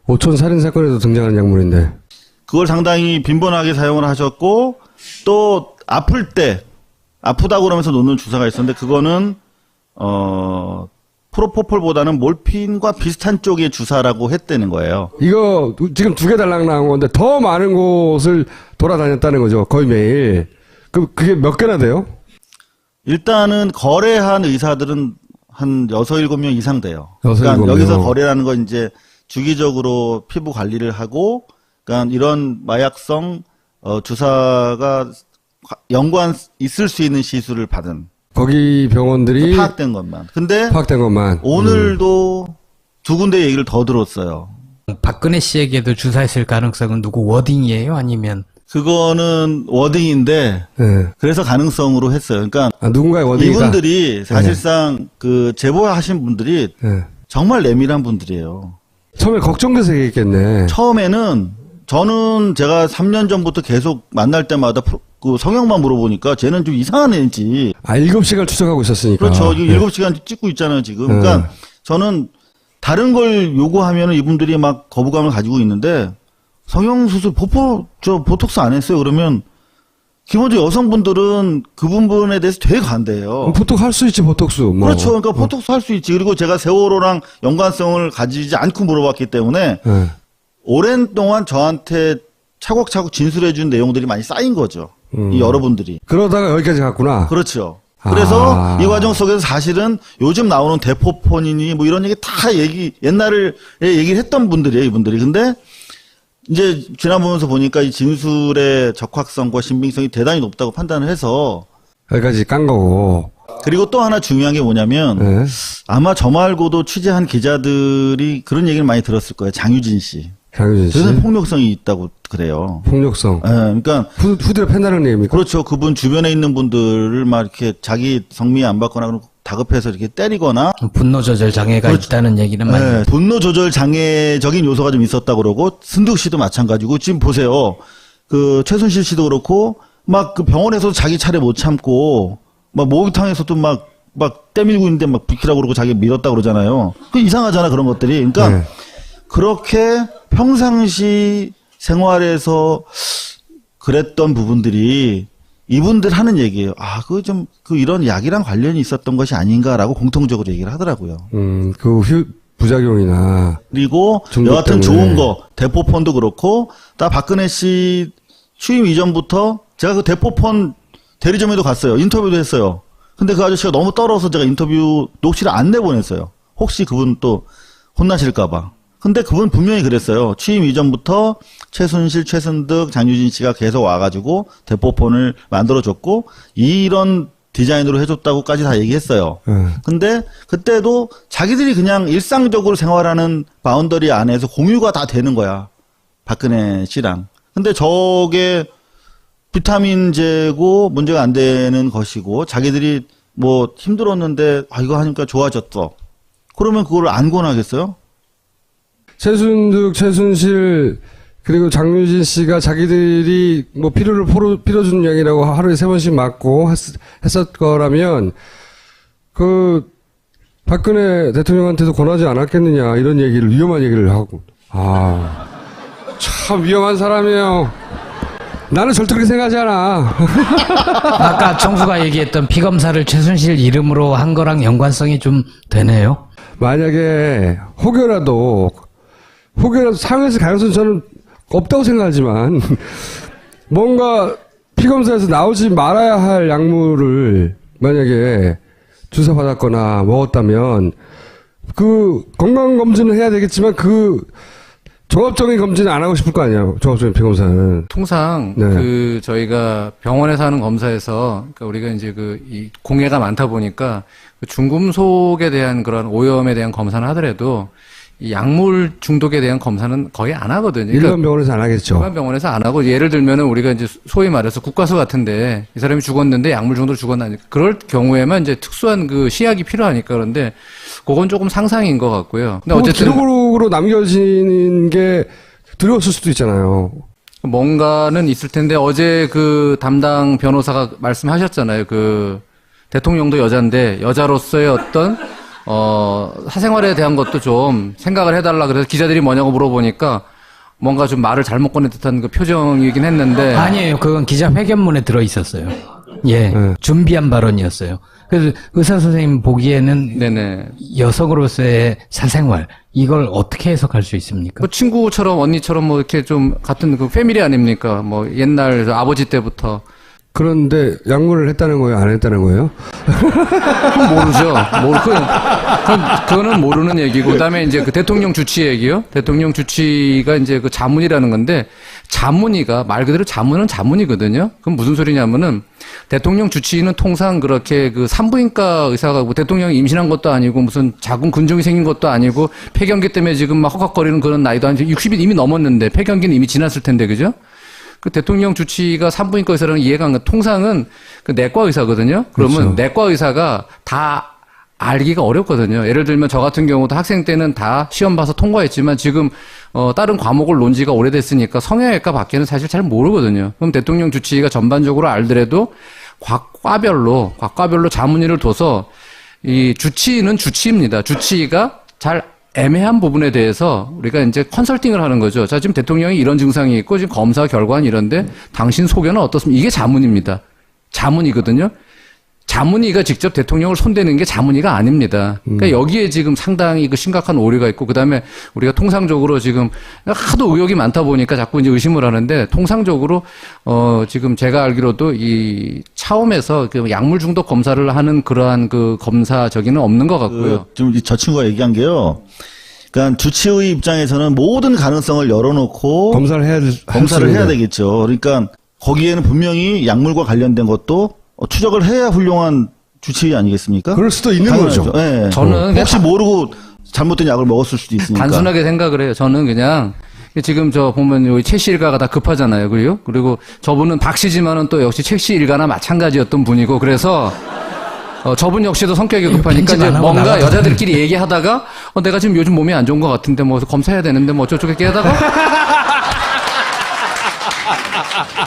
[SPEAKER 3] 오촌 살인 사건에도 등장하는 약물인데
[SPEAKER 12] 그걸 상당히 빈번하게 사용을 하셨고, 또 아프다고 그러면서 놓는 주사가 있었는데 그거는 프로포폴보다는 몰핀과 비슷한 쪽의 주사라고 했다는 거예요.
[SPEAKER 3] 이거 지금 2개 달랑 나온 건데 더 많은 곳을 돌아다녔다는 거죠. 거의 매일. 그게 몇 개나 돼요?
[SPEAKER 12] 일단은 거래한 의사들은 한 6-7명 이상 돼요.
[SPEAKER 3] 6,
[SPEAKER 12] 그러니까
[SPEAKER 3] 7명.
[SPEAKER 12] 여기서 거래라는 건 이제 주기적으로 피부 관리를 하고, 그러니까 이런 마약성 주사가 연관 있을 수 있는 시술을 받은
[SPEAKER 3] 거기 병원들이
[SPEAKER 12] 파악된 것만. 근데
[SPEAKER 3] 파악된 것만.
[SPEAKER 12] 오늘도 2군데 얘기를 더 들었어요.
[SPEAKER 7] 박근혜 씨에게도 주사했을 가능성은 누구 워딩이에요? 아니면?
[SPEAKER 12] 그거는 워딩인데,
[SPEAKER 3] 네.
[SPEAKER 12] 그래서 가능성으로 했어요. 그러니까
[SPEAKER 3] 누군가의 워딩이다.
[SPEAKER 12] 이분들이 사실상 그 제보하신 분들이
[SPEAKER 3] 네.
[SPEAKER 12] 정말 내밀한 분들이에요.
[SPEAKER 3] 처음에 걱정돼서 얘기했겠네.
[SPEAKER 12] 처음에는 저는 제가 3년 전부터 계속 만날 때마다 그 성형만 물어보니까 쟤는 좀 이상한 애인지.
[SPEAKER 3] 7시간 추적하고 있었으니까.
[SPEAKER 12] 그렇죠.
[SPEAKER 3] 네.
[SPEAKER 12] 7시간 찍고 있잖아요, 지금. 그러니까 저는 다른 걸 요구하면 이분들이 막 거부감을 가지고 있는데, 성형수술, 보톡스 안 했어요. 그러면, 기본적으로 여성분들은 그 부분에 대해서 되게 관대해요.
[SPEAKER 3] 보톡스 할 수 있지, 보톡스. 뭐.
[SPEAKER 12] 그렇죠. 그러니까 보톡스 할 수 있지. 그리고 제가 세월호랑 연관성을 가지지 않고 물어봤기 때문에,
[SPEAKER 3] 네.
[SPEAKER 12] 오랜 동안 저한테 차곡차곡 진술해준 내용들이 많이 쌓인 거죠. 이 여러분들이.
[SPEAKER 3] 그러다가 여기까지 갔구나.
[SPEAKER 12] 그렇죠. 그래서 이 과정 속에서 사실은 요즘 나오는 데포폰이니 뭐 이런 얘기 다 옛날에 얘기를 했던 분들이에요, 이분들이. 근데 이제 지나보면서 보니까 이 진술의 적확성과 신빙성이 대단히 높다고 판단을 해서
[SPEAKER 3] 여기까지 깐 거고.
[SPEAKER 12] 그리고 또 하나 중요한 게 뭐냐면
[SPEAKER 3] 네. 아마
[SPEAKER 12] 저 말고도 취재한 기자들이 그런 얘기를 많이 들었을 거예요. 장유진 씨.
[SPEAKER 3] 장유진 씨.
[SPEAKER 12] 저는 폭력성이 있다고 그래요.
[SPEAKER 3] 폭력성.
[SPEAKER 12] 네, 그러니까
[SPEAKER 3] 후드를 팬다는 얘기입니까?
[SPEAKER 12] 그렇죠. 그분 주변에 있는 분들을 막 이렇게 자기 성미에 안 받거나 그러면 다급해서 이렇게 때리거나
[SPEAKER 7] 분노 조절 장애가
[SPEAKER 12] 그렇죠.
[SPEAKER 7] 있다는 얘기는 많이.
[SPEAKER 12] 네, 분노 조절 장애적인 요소가 좀 있었다 그러고 승득 씨도 마찬가지고 지금 보세요. 그 최순실 씨도 그렇고 막 그 병원에서 자기 차례 못 참고 막 목욕탕에서도 막 때밀고 있는데 막 비키라고 그러고 자기 밀었다 그러잖아요. 그 이상하잖아 그런 것들이. 그러니까
[SPEAKER 3] 네.
[SPEAKER 12] 그렇게 평상시 생활에서 그랬던 부분들이 이분들 하는 얘기예요. 이런 약이랑 관련이 있었던 것이 아닌가라고 공통적으로 얘기를 하더라고요.
[SPEAKER 3] 부작용이나.
[SPEAKER 12] 그리고 여하튼 좋은 거, 데포폰도 그렇고, 박근혜 씨 취임 이전부터 제가 그 데포폰 대리점에도 갔어요. 인터뷰도 했어요. 근데 그 아저씨가 너무 떨어서 제가 인터뷰 녹취를 안 내보냈어요. 혹시 그분 또 혼나실까봐. 근데 그분 분명히 그랬어요. 취임 이전부터 최순실, 최순득, 장유진 씨가 계속 와가지고 데포폰을 만들어줬고 이런 디자인으로 해줬다고까지 다 얘기했어요. 근데 그때도 자기들이 그냥 일상적으로 생활하는 바운더리 안에서 공유가 다 되는 거야. 박근혜 씨랑. 근데 저게 비타민제고 문제가 안 되는 것이고 자기들이 뭐 힘들었는데 이거 하니까 좋아졌어. 그러면 그걸 안 권하겠어요?
[SPEAKER 3] 최순득, 최순실 그리고 장유진 씨가 자기들이 뭐 피로를 빌어주는 약이라고 하루에 3번씩 맞고 했었 거라면 그 박근혜 대통령한테도 권하지 않았겠느냐 이런 얘기를 위험한 얘기를 하고 참 위험한 사람이에요. 나는 절대 그렇게 생각하지 않아.
[SPEAKER 7] 아까 정수가 얘기했던 피검사를 최순실 이름으로 한 거랑 연관성이 좀 되네요.
[SPEAKER 3] 만약에 혹여라도 사용했을 가능성은 저는 없다고 생각하지만 뭔가 피검사에서 나오지 말아야 할 약물을 만약에 주사받았거나 먹었다면 그 건강검진을 해야 되겠지만 그 종합적인 검진을 안 하고 싶을 거 아니에요. 종합적인 피검사는.
[SPEAKER 6] 통상
[SPEAKER 3] 네.
[SPEAKER 6] 그 저희가 병원에서 하는 검사에서 그러니까 우리가 이제 이 공해가 많다 보니까 그 중금속에 대한 그런 오염에 대한 검사는 하더라도 이 약물 중독에 대한 검사는 거의 안 하거든요. 그러니까
[SPEAKER 3] 일반 병원에서 안 하겠죠.
[SPEAKER 6] 일반 병원에서 안 하고 예를 들면은 우리가 이제 소위 말해서 국가수 같은데 이 사람이 죽었는데 약물 중독으로 죽었나 그럴 경우에만 이제 특수한 그 시약이 필요하니까 그런데 그건 조금 상상인 것 같고요. 근데 어쨌든
[SPEAKER 3] 기록으로 남겨지는 게 두려웠을 수도 있잖아요.
[SPEAKER 6] 뭔가는 있을 텐데 어제 그 담당 변호사가 말씀하셨잖아요. 그 대통령도 여잔데 여자로서의 어떤 사생활에 대한 것도 좀 생각을 해달라 그래서 기자들이 뭐냐고 물어보니까 뭔가 좀 말을 잘못 꺼낸 듯한 그 표정이긴 했는데
[SPEAKER 7] 아니에요. 그건 기자회견문에 들어 있었어요. 예, 준비한 발언이었어요. 그래서 의사 선생님 보기에는
[SPEAKER 6] 네네.
[SPEAKER 7] 여성으로서의 사생활 이걸 어떻게 해석할 수 있습니까?
[SPEAKER 6] 뭐 친구처럼 언니처럼 뭐 이렇게 좀 같은 그 패밀리 아닙니까? 뭐 옛날 아버지 때부터.
[SPEAKER 3] 그런데 약물을 했다는 거예요? 안 했다는 거예요?
[SPEAKER 6] 그건 모르죠. 그거는 모르는 얘기고. 그다음에 이제 그 대통령 주치 얘기요. 대통령 주치가 이제 그 자문이라는 건데 자문이가 말 그대로 자문은 자문이거든요. 그럼 무슨 소리냐면은 대통령 주치의는 통상 그렇게 그 산부인과 의사가 뭐 대통령이 임신한 것도 아니고 무슨 자궁 근종이 생긴 것도 아니고 폐경기 때문에 지금 막 헉헉거리는 그런 나이도 아니고 60이 이미 넘었는데 폐경기는 이미 지났을 텐데 그죠? 그 대통령 주치의가 산부인과 의사라는 이해가 안 가. 통상은 그 내과 의사거든요. 그러면
[SPEAKER 3] 그렇죠.
[SPEAKER 6] 내과 의사가 다 알기가 어렵거든요. 예를 들면 저 같은 경우도 학생 때는 다 시험 봐서 통과했지만 지금 다른 과목을 논 지가 오래됐으니까 성형외과 밖에는 사실 잘 모르거든요. 그럼 대통령 주치의가 전반적으로 알더라도 과과별로 자문의를 둬서 이 주치의는 주치의입니다. 주치의가 잘 애매한 부분에 대해서 우리가 이제 컨설팅을 하는 거죠. 자, 지금 대통령이 이런 증상이 있고 지금 검사 결과는 이런데 당신 소견은 어떻습니까? 이게 자문입니다. 자문이거든요. 자문의가 직접 대통령을 손대는 게 자문의가 아닙니다. 그러니까 여기에 지금 상당히 그 심각한 오류가 있고 그다음에 우리가 통상적으로 지금 하도 의혹이 많다 보니까 자꾸 이제 의심을 하는데 통상적으로 지금 제가 알기로도 이 차움에서 그 약물 중독 검사를 하는 그러한 그 검사 저기는 없는 것 같고요.
[SPEAKER 12] 지금 저 친구가 얘기한 게요. 그러니까 주치의 입장에서는 모든 가능성을 열어놓고 검사를 해야 되겠죠. 그러니까 거기에는 분명히 약물과 관련된 것도 추적을 해야 훌륭한 주치의 아니겠습니까?
[SPEAKER 3] 그럴 수도 있는 거죠.
[SPEAKER 12] 네.
[SPEAKER 6] 저는
[SPEAKER 12] 혹시 모르고 잘못된 약을 먹었을 수도 있으니까.
[SPEAKER 6] 단순하게 생각을 해요. 저는 그냥 지금 저 보면 여기 최씨 일가가 다 급하잖아요. 그리고 저분은 박 씨지만은 또 역시 최씨 일가나 마찬가지였던 분이고 그래서 저분 역시도 성격이 급하니까 이제 뭔가 여자들끼리 얘기하다가 내가 지금 요즘 몸이 안 좋은 것 같은데 뭐 검사해야 되는데 뭐 어쩌고 깨다가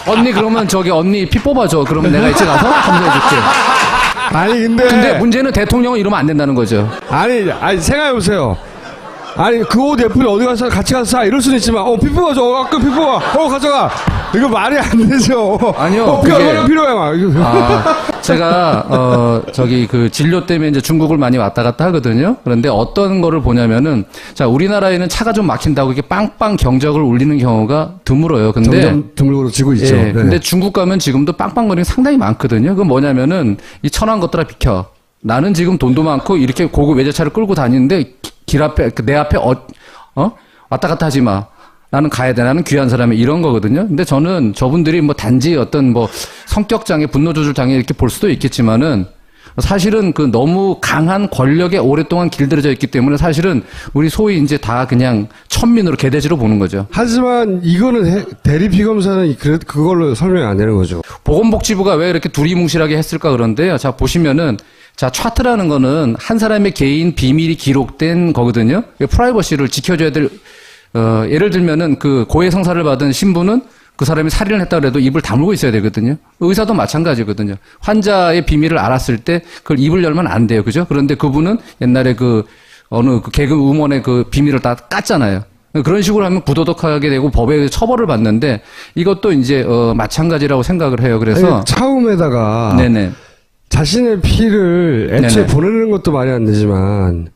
[SPEAKER 6] 언니 그러면 언니 피 뽑아줘. 그러면 내가 이제 가서 검사해줄게.
[SPEAKER 3] 아니
[SPEAKER 6] 근데 문제는 대통령은 이러면 안 된다는 거죠.
[SPEAKER 3] 아니 생각해보세요. 아니 그 옷 예쁘게 어디 가서 같이 가서 사 이럴 수는 있지만 피 뽑아줘. 아까 피 뽑아. 가져가. 이거 말이 안 되죠.
[SPEAKER 6] 아니요.
[SPEAKER 3] 피 얼마나 필요해 막.
[SPEAKER 6] 제가 그 진료 때문에 이제 중국을 많이 왔다 갔다 하거든요. 그런데 어떤 거를 보냐면은 자 우리나라에는 차가 좀 막힌다고 이렇게 빵빵 경적을 울리는 경우가 드물어요. 근데
[SPEAKER 3] 점점 드물어지고 있죠.
[SPEAKER 6] 예,
[SPEAKER 3] 네.
[SPEAKER 6] 근데 중국 가면 지금도 빵빵거리는 게 상당히 많거든요. 그건 뭐냐면은 이 천한 것들아 비켜. 나는 지금 돈도 많고 이렇게 고급 외제차를 끌고 다니는데 길 앞에 내 앞에 왔다 갔다 하지 마. 나는 가야 돼. 나는 귀한 사람이 이런 거거든요. 근데 저는 저분들이 뭐 단지 어떤 뭐 성격 장애, 분노 조절 장애 이렇게 볼 수도 있겠지만은 사실은 그 너무 강한 권력에 오랫동안 길들여져 있기 때문에 사실은 우리 소위 이제 다 그냥 천민으로 개돼지로 보는 거죠.
[SPEAKER 3] 하지만 이거는 대리 피검사는 그걸로 설명이 안 되는 거죠.
[SPEAKER 6] 보건복지부가 왜 이렇게 두리뭉실하게 했을까 그런데요. 자 보시면은 자 차트라는 거는 한 사람의 개인 비밀이 기록된 거거든요. 프라이버시를 지켜줘야 될 예를 들면은 그 고해 성사를 받은 신부는 그 사람이 살인을 했다 그래도 입을 다물고 있어야 되거든요. 의사도 마찬가지거든요. 환자의 비밀을 알았을 때 그걸 입을 열면 안 돼요. 그죠? 그런데 그분은 옛날에 어느 개그 우먼의 그 비밀을 다 깠잖아요. 그런 식으로 하면 부도덕하게 되고 법에 처벌을 받는데 이것도 이제 마찬가지라고 생각을 해요. 그래서
[SPEAKER 3] 차움에다가
[SPEAKER 6] 네네.
[SPEAKER 3] 자신의 피를 애초에
[SPEAKER 6] 네네.
[SPEAKER 3] 보내는 것도 말이 안 되지만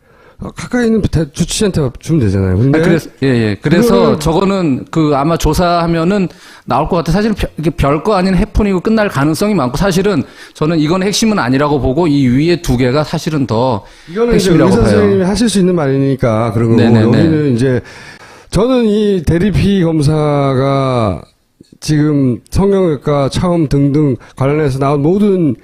[SPEAKER 3] 가까이 있는 주치의한테 주면 되잖아요. 근데
[SPEAKER 6] 그래서 저거는 아마 조사하면은 나올 것 같아. 사실은 별거 아닌 해프닝이고 끝날 가능성이 많고, 사실은 저는 이건 핵심은 아니라고 보고 이 위에 두 개가 사실은 더
[SPEAKER 3] 이거는
[SPEAKER 6] 핵심이라고
[SPEAKER 3] 이제 의사
[SPEAKER 6] 봐요.
[SPEAKER 3] 선생님이 하실 수 있는 말이니까 그런 거고, 여기는 이제 저는 이 대리피 검사가 지금 성형외과, 차음 등등 관련해서 나온 모든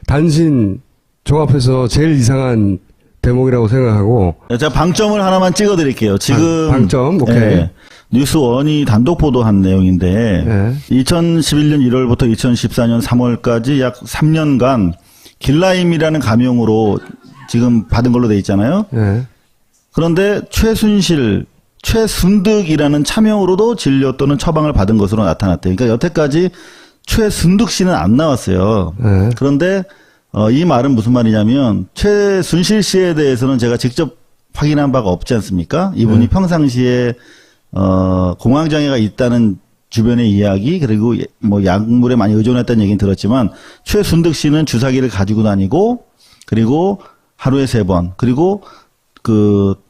[SPEAKER 3] 단신 종합해서 제일 이상한 대목이라고 생각하고.
[SPEAKER 12] 제가 방점을 하나만 찍어드릴게요. 지금
[SPEAKER 3] 방점, 오케이.
[SPEAKER 12] 뉴스원이 단독 보도한 내용인데 2011년 1월부터 2014년 3월까지 약 3년간 길라임이라는 가명으로 지금 받은 걸로 돼 있잖아요. 그런데 최순득이라는 차명으로도 진료 또는 처방을 받은 것으로 나타났대요. 그러니까 여태까지 최순득 씨는 안 나왔어요. 그런데 이 말은 무슨 말이냐면 최순실 씨에 대해서는 제가 직접 확인한 바가 없지 않습니까? 이분이 평상시에 공황장애가 있다는 주변의 이야기, 그리고 뭐 약물에 많이 의존했다는 얘기는 들었지만 최순득 씨는 주사기를 가지고 다니고, 그리고 하루에 3번, 그리고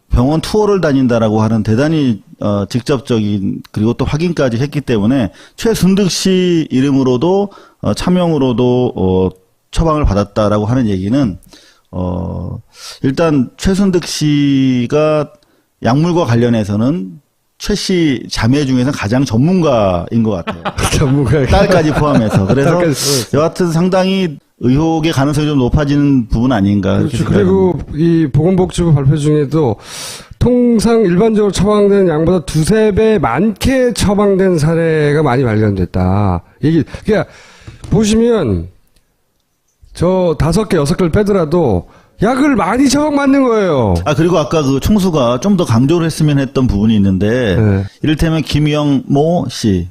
[SPEAKER 12] 병원 투어를 다닌다라고 하는 대단히 직접적인, 그리고 또 확인까지 했기 때문에 최순득 씨 이름으로도 차명으로도 처방을 받았다라고 하는 얘기는 일단 최순득 씨가 약물과 관련해서는 최 씨 자매 중에서 가장 전문가인 것 같아요. 딸까지 포함해서. 그래서 여하튼 상당히 의혹의 가능성이 좀 높아지는 부분 아닌가.
[SPEAKER 3] 그렇죠. 그리고 이 보건복지부 발표 중에도 통상 일반적으로 처방되는 양보다 2~3배 많게 처방된 사례가 많이 발견됐다. 그러니까 보시면 저 5개, 6개를 빼더라도 약을 많이 처방받는 거예요.
[SPEAKER 12] 그리고 아까 총수가 좀 더 강조를 했으면 했던 부분이 있는데, 이를테면 김영모 씨,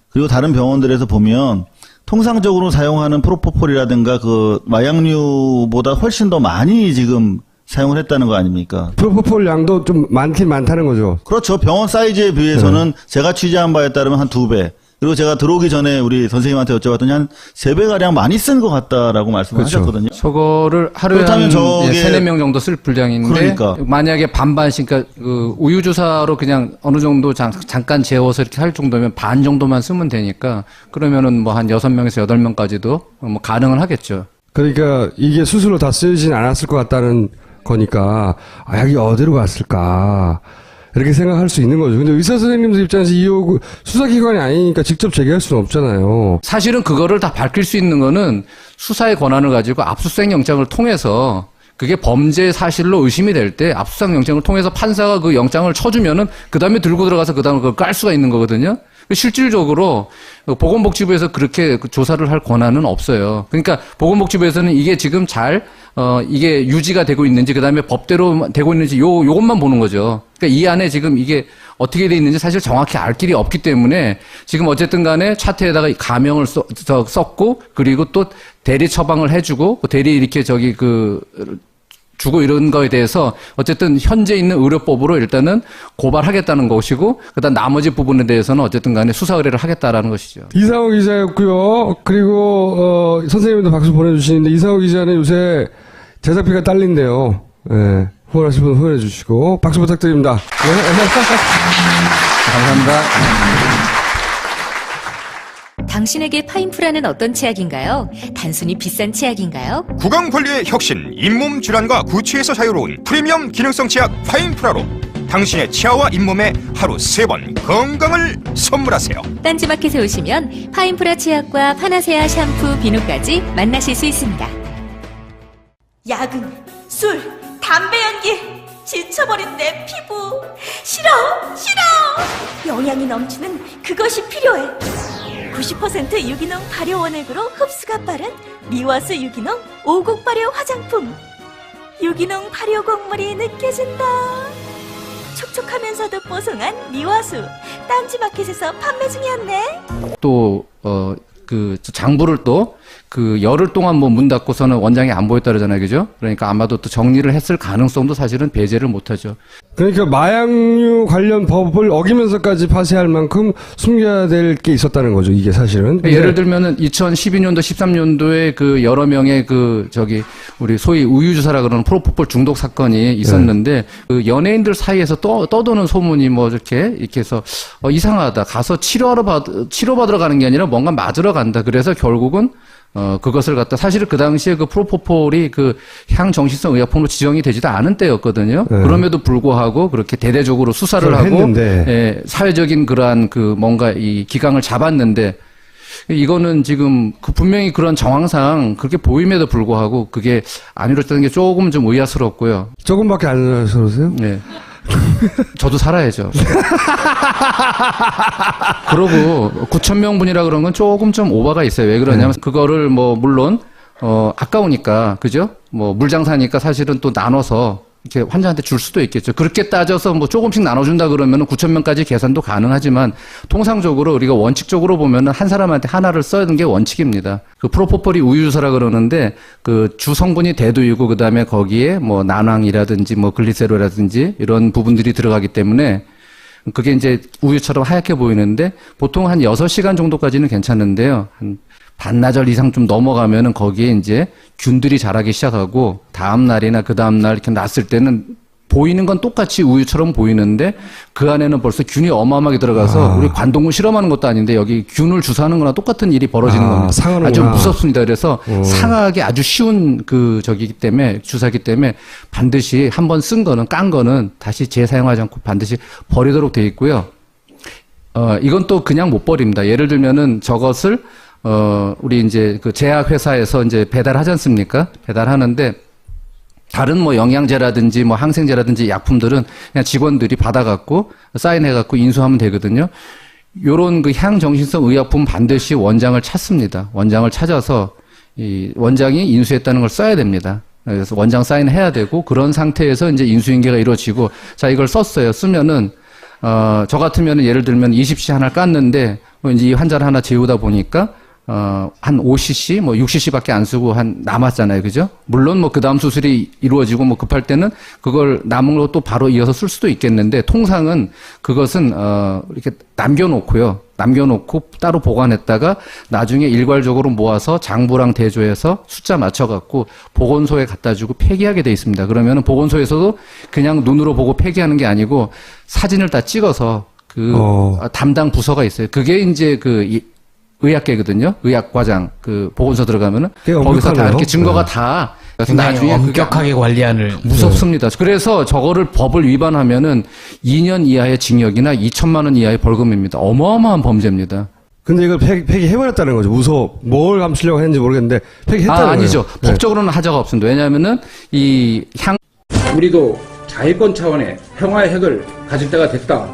[SPEAKER 12] 그리고 다른 병원들에서 보면 통상적으로 사용하는 프로포폴이라든가 마약류보다 훨씬 더 많이 지금 사용을 했다는 거 아닙니까?
[SPEAKER 3] 프로포폴 양도 좀 많긴 많다는 거죠.
[SPEAKER 12] 그렇죠. 병원 사이즈에 비해서는 제가 취재한 바에 따르면 한 2배. 그리고 제가 들어오기 전에 우리 선생님한테 여쭤봤더니 한 3배가량 많이 쓴 것 같다라고 말씀을 하셨거든요.
[SPEAKER 6] 저거를 하루에 한 3~4명 정도 쓸 분량인데,
[SPEAKER 12] 그러니까.
[SPEAKER 6] 만약에 반반씩, 그러니까 우유주사로 그냥 어느 정도 잠깐 재워서 이렇게 할 정도면 반 정도만 쓰면 되니까, 그러면은 뭐 한 6명에서 8명까지도 뭐 가능은 하겠죠.
[SPEAKER 3] 그러니까 이게 수술로 다 쓰이진 않았을 것 같다는 거니까, 약이 어디로 갔을까. 이렇게 생각할 수 있는 거죠. 근데 의사 선생님들 입장에서 이 의혹을 수사기관이 아니니까 직접 제기할 수는 없잖아요.
[SPEAKER 6] 사실은 그거를 다 밝힐 수 있는 거는 수사의 권한을 가지고 압수수색 영장을 통해서, 그게 범죄 사실로 의심이 될 때 압수수색 영장을 통해서 판사가 그 영장을 쳐주면은 그 다음에 들고 들어가서 그 다음에 그걸 깔 수가 있는 거거든요. 실질적으로 보건복지부에서 그렇게 조사를 할 권한은 없어요. 그러니까 보건복지부에서는 이게 지금 이게 유지가 되고 있는지, 그 다음에 법대로 되고 있는지 요것만 보는 거죠. 그러니까 이 안에 지금 이게 어떻게 돼 있는지 사실 정확히 알 길이 없기 때문에 지금 어쨌든 간에 차트에다가 가명을 썼고, 그리고 또 대리 처방을 해주고, 대리 이렇게 주고 이런 거에 대해서 어쨌든 현재 있는 의료법으로 일단은 고발하겠다는 것이고, 그다음 나머지 부분에 대해서는 어쨌든 간에 수사 의뢰를 하겠다라는 것이죠.
[SPEAKER 3] 이상호 기자였고요. 그리고 선생님도 박수 보내주시는데, 이상호 기자는 요새 제작비가 딸린대요. 후원하실 분 후원해 주시고 박수 부탁드립니다.
[SPEAKER 6] 감사합니다.
[SPEAKER 8] 당신에게 파인프라는 어떤 치약인가요? 단순히 비싼 치약인가요?
[SPEAKER 9] 구강관리의 혁신, 잇몸 질환과 구취에서 자유로운 프리미엄 기능성 치약 파인프라로 당신의 치아와 잇몸에 하루 3번 건강을 선물하세요.
[SPEAKER 8] 딴지마켓에 오시면 파인프라 치약과 파나세아 샴푸, 비누까지 만나실 수 있습니다.
[SPEAKER 10] 야근, 술, 담배 연기, 지쳐버린 내 피부. 싫어. 영양이 넘치는 그것이 필요해. 90% 유기농 발효 원액으로 흡수가 빠른 미와수 유기농 5국 발효 화장품. 유기농 발효 곡물이 느껴진다. 촉촉하면서도 뽀송한 미와수. 딴지마켓에서 판매 중이었네.
[SPEAKER 6] 또 장부를 또 그 열흘 동안 뭐 문 닫고서는 원장이 안 보였다 그러잖아요. 그죠? 그러니까 아마도 또 정리를 했을 가능성도 사실은 배제를 못하죠.
[SPEAKER 3] 그러니까 마약류 관련 법을 어기면서까지 파쇄할 만큼 숨겨야 될 게 있었다는 거죠. 이게 사실은.
[SPEAKER 6] 예를 들면은 2012년도, 13년도에 그 여러 명의 우리 소위 우유주사라 그러는 프로포폴 중독 사건이 있었는데 그 연예인들 사이에서 떠도는 소문이 뭐 이렇게 해서 이상하다. 가서 치료받으러 가는 게 아니라 뭔가 맞으러 간다. 그래서 결국은 그것을 갖다 사실은 그 당시에 그 프로포폴이 그 향정신성 의약품으로 지정이 되지도 않은 때였거든요. 그럼에도 불구하고 그렇게 대대적으로 수사를 하고 사회적인 그러한 그 뭔가 이 기강을 잡았는데 이거는 지금 분명히 그런 정황상 그렇게 보임에도 불구하고 그게 안 이루어졌다는 게 조금 좀 의아스럽고요.
[SPEAKER 3] 조금밖에 안 의아스러우세요?
[SPEAKER 6] 네. 저도 살아야죠. 그러고 9,000명분이라 그런 건 조금 좀 오바가 있어요. 왜 그러냐면 그거를 뭐 물론 아까우니까 그죠? 뭐 물장사니까 사실은 또 나눠서 이렇게 환자한테 줄 수도 있겠죠. 그렇게 따져서 뭐 조금씩 나눠준다 그러면은 9,000명까지 계산도 가능하지만 통상적으로 우리가 원칙적으로 보면은 한 사람한테 하나를 써야 하는 게 원칙입니다. 그 프로포폴이 우유주사라 그러는데 그 주 성분이 대두이고 그 다음에 거기에 뭐 난황이라든지 뭐 글리세롤이라든지 이런 부분들이 들어가기 때문에 그게 이제 우유처럼 하얗게 보이는데 보통 한 6시간 정도까지는 괜찮은데요. 한 반나절 이상 좀 넘어가면은 거기에 이제 균들이 자라기 시작하고 다음 날이나 그 다음 날 이렇게 났을 때는 보이는 건 똑같이 우유처럼 보이는데 그 안에는 벌써 균이 어마어마하게 들어가서 우리 관동구 실험하는 것도 아닌데 여기 균을 주사하는 거나 똑같은 일이 벌어지는 겁니다. 아주 무섭습니다. 그래서 상하기 아주 쉬운 저기기 때문에 주사기 때문에 반드시 한번 쓴 거는 깐 거는 다시 재사용하지 않고 반드시 버리도록 돼 있고요. 이건 또 그냥 못 버립니다. 예를 들면은 저것을 우리 이제 그 제약회사에서 이제 배달하지 않습니까? 배달하는데 다른 뭐 영양제라든지 뭐 항생제라든지 약품들은 그냥 직원들이 받아갖고 사인해갖고 인수하면 되거든요. 요런 그 향정신성 의약품 반드시 원장을 찾습니다. 원장을 찾아서 이 원장이 인수했다는 걸 써야 됩니다. 그래서 원장 사인해야 되고 그런 상태에서 이제 인수인계가 이루어지고 자, 이걸 썼어요. 쓰면은 저 같으면은 예를 들면 20cc 하나 깠는데 이제 이 환자를 하나 재우다 보니까 한 5cc, 뭐 6cc밖에 안 쓰고 남았잖아요. 그죠? 물론 뭐 그 다음 수술이 이루어지고 뭐 급할 때는 그걸 남은 거 또 바로 이어서 쓸 수도 있겠는데 통상은 그것은, 이렇게 남겨놓고 따로 보관했다가 나중에 일괄적으로 모아서 장부랑 대조해서 숫자 맞춰갖고 보건소에 갖다 주고 폐기하게 돼 있습니다. 그러면은 보건소에서도 그냥 눈으로 보고 폐기하는 게 아니고 사진을 다 찍어서 담당 부서가 있어요. 그게 이제 의학계거든요. 의학과장 보건소 들어가면은 거기서 다 이렇게 증거가 다 그래서 나중에
[SPEAKER 7] 엄격하게 관리하는
[SPEAKER 6] 무섭습니다. 그래서 저거를 법을 위반하면은 2년 이하의 징역이나 2천만 원 이하의 벌금입니다. 어마어마한 범죄입니다.
[SPEAKER 3] 근데 이걸 폐기해버렸다는 거죠. 뭘 감추려고 했는지 모르겠는데 폐기했다는 거예요.
[SPEAKER 6] 아니죠. 법적으로는 하자가 없습니다. 왜냐하면은
[SPEAKER 1] 우리도 자위권 차원의 평화의 핵을 가질 때가 됐다.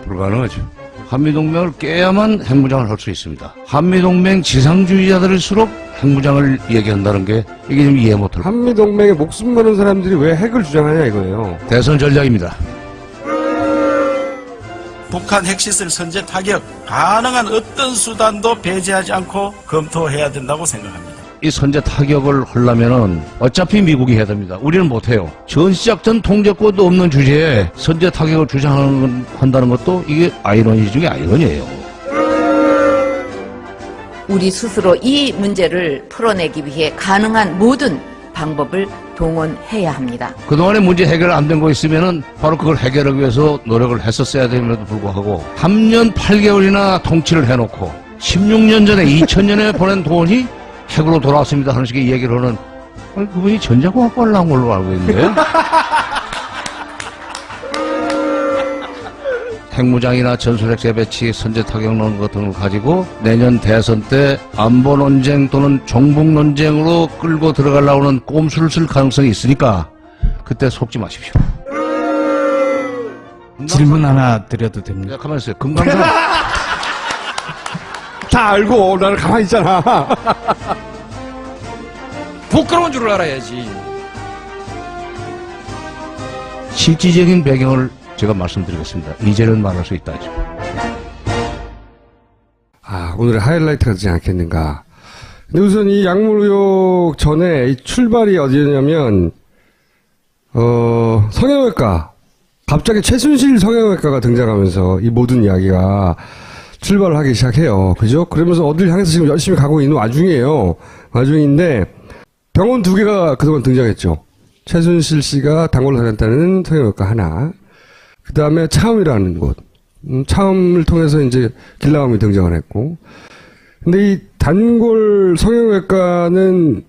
[SPEAKER 2] 불가능하죠. 한미동맹을 깨야만 핵무장을 할 수 있습니다. 한미동맹 지상주의자들일수록 핵무장을 얘기한다는 게 이게 좀 이해 못할 거예요.
[SPEAKER 3] 한미동맹에 목숨 거는 사람들이 왜 핵을 주장하냐 이거예요.
[SPEAKER 2] 대선 전략입니다.
[SPEAKER 4] 북한 핵시설 선제 타격 가능한 어떤 수단도 배제하지 않고 검토해야 된다고 생각합니다.
[SPEAKER 2] 이 선제 타격을 하려면은 어차피 미국이 해야 됩니다. 우리는 못해요. 전시작전 통제권도 없는 주제에 선제 타격을 주장한다는 것도 이게 아이러니 중에 아이러니예요.
[SPEAKER 5] 우리 스스로 이 문제를 풀어내기 위해 가능한 모든 방법을 동원해야 합니다.
[SPEAKER 2] 그동안에 문제 해결 안 된 거 있으면은 바로 그걸 해결하기 위해서 노력을 했었어야 됨에도 불구하고 3년 8개월이나 통치를 해놓고 16년 전에 2000년에 보낸 돈이 핵으로 돌아왔습니다 하는 식의 얘기를 하는 그분이 전자공학과를 나온 걸로 알고 있는데 핵무장이나 전술핵 재배치, 선제 타격론 같은 걸 가지고 내년 대선 때 안보 논쟁 또는 종북 논쟁으로 끌고 들어가려고 하는 꼼수를 쓸 가능성이 있으니까 그때 속지 마십시오.
[SPEAKER 7] 질문 하나 드려도 됩니까?
[SPEAKER 2] 가만히 있어요. 금강산
[SPEAKER 3] 다 알고 나를 가만히 있잖아.
[SPEAKER 7] 부끄러운 줄을 알아야지.
[SPEAKER 2] 실질적인 배경을 제가 말씀드리겠습니다. 이제는 말할 수 있다죠.
[SPEAKER 3] 오늘의 하이라이트가 되지 않겠는가. 근데 우선 이 약물 의혹 전에 이 출발이 어디였냐면, 성형외과. 갑자기 최순실 성형외과가 등장하면서 이 모든 이야기가 출발을 하기 시작해요. 그죠? 그러면서 어딜 향해서 지금 열심히 가고 있는 와중인데, 병원 2개가 그동안 등장했죠. 최순실 씨가 단골로 다녔다는 성형외과 하나. 그 다음에 차움이라는 곳. 차움을 통해서 이제 길라움이 등장을 했고. 근데 이 단골 성형외과는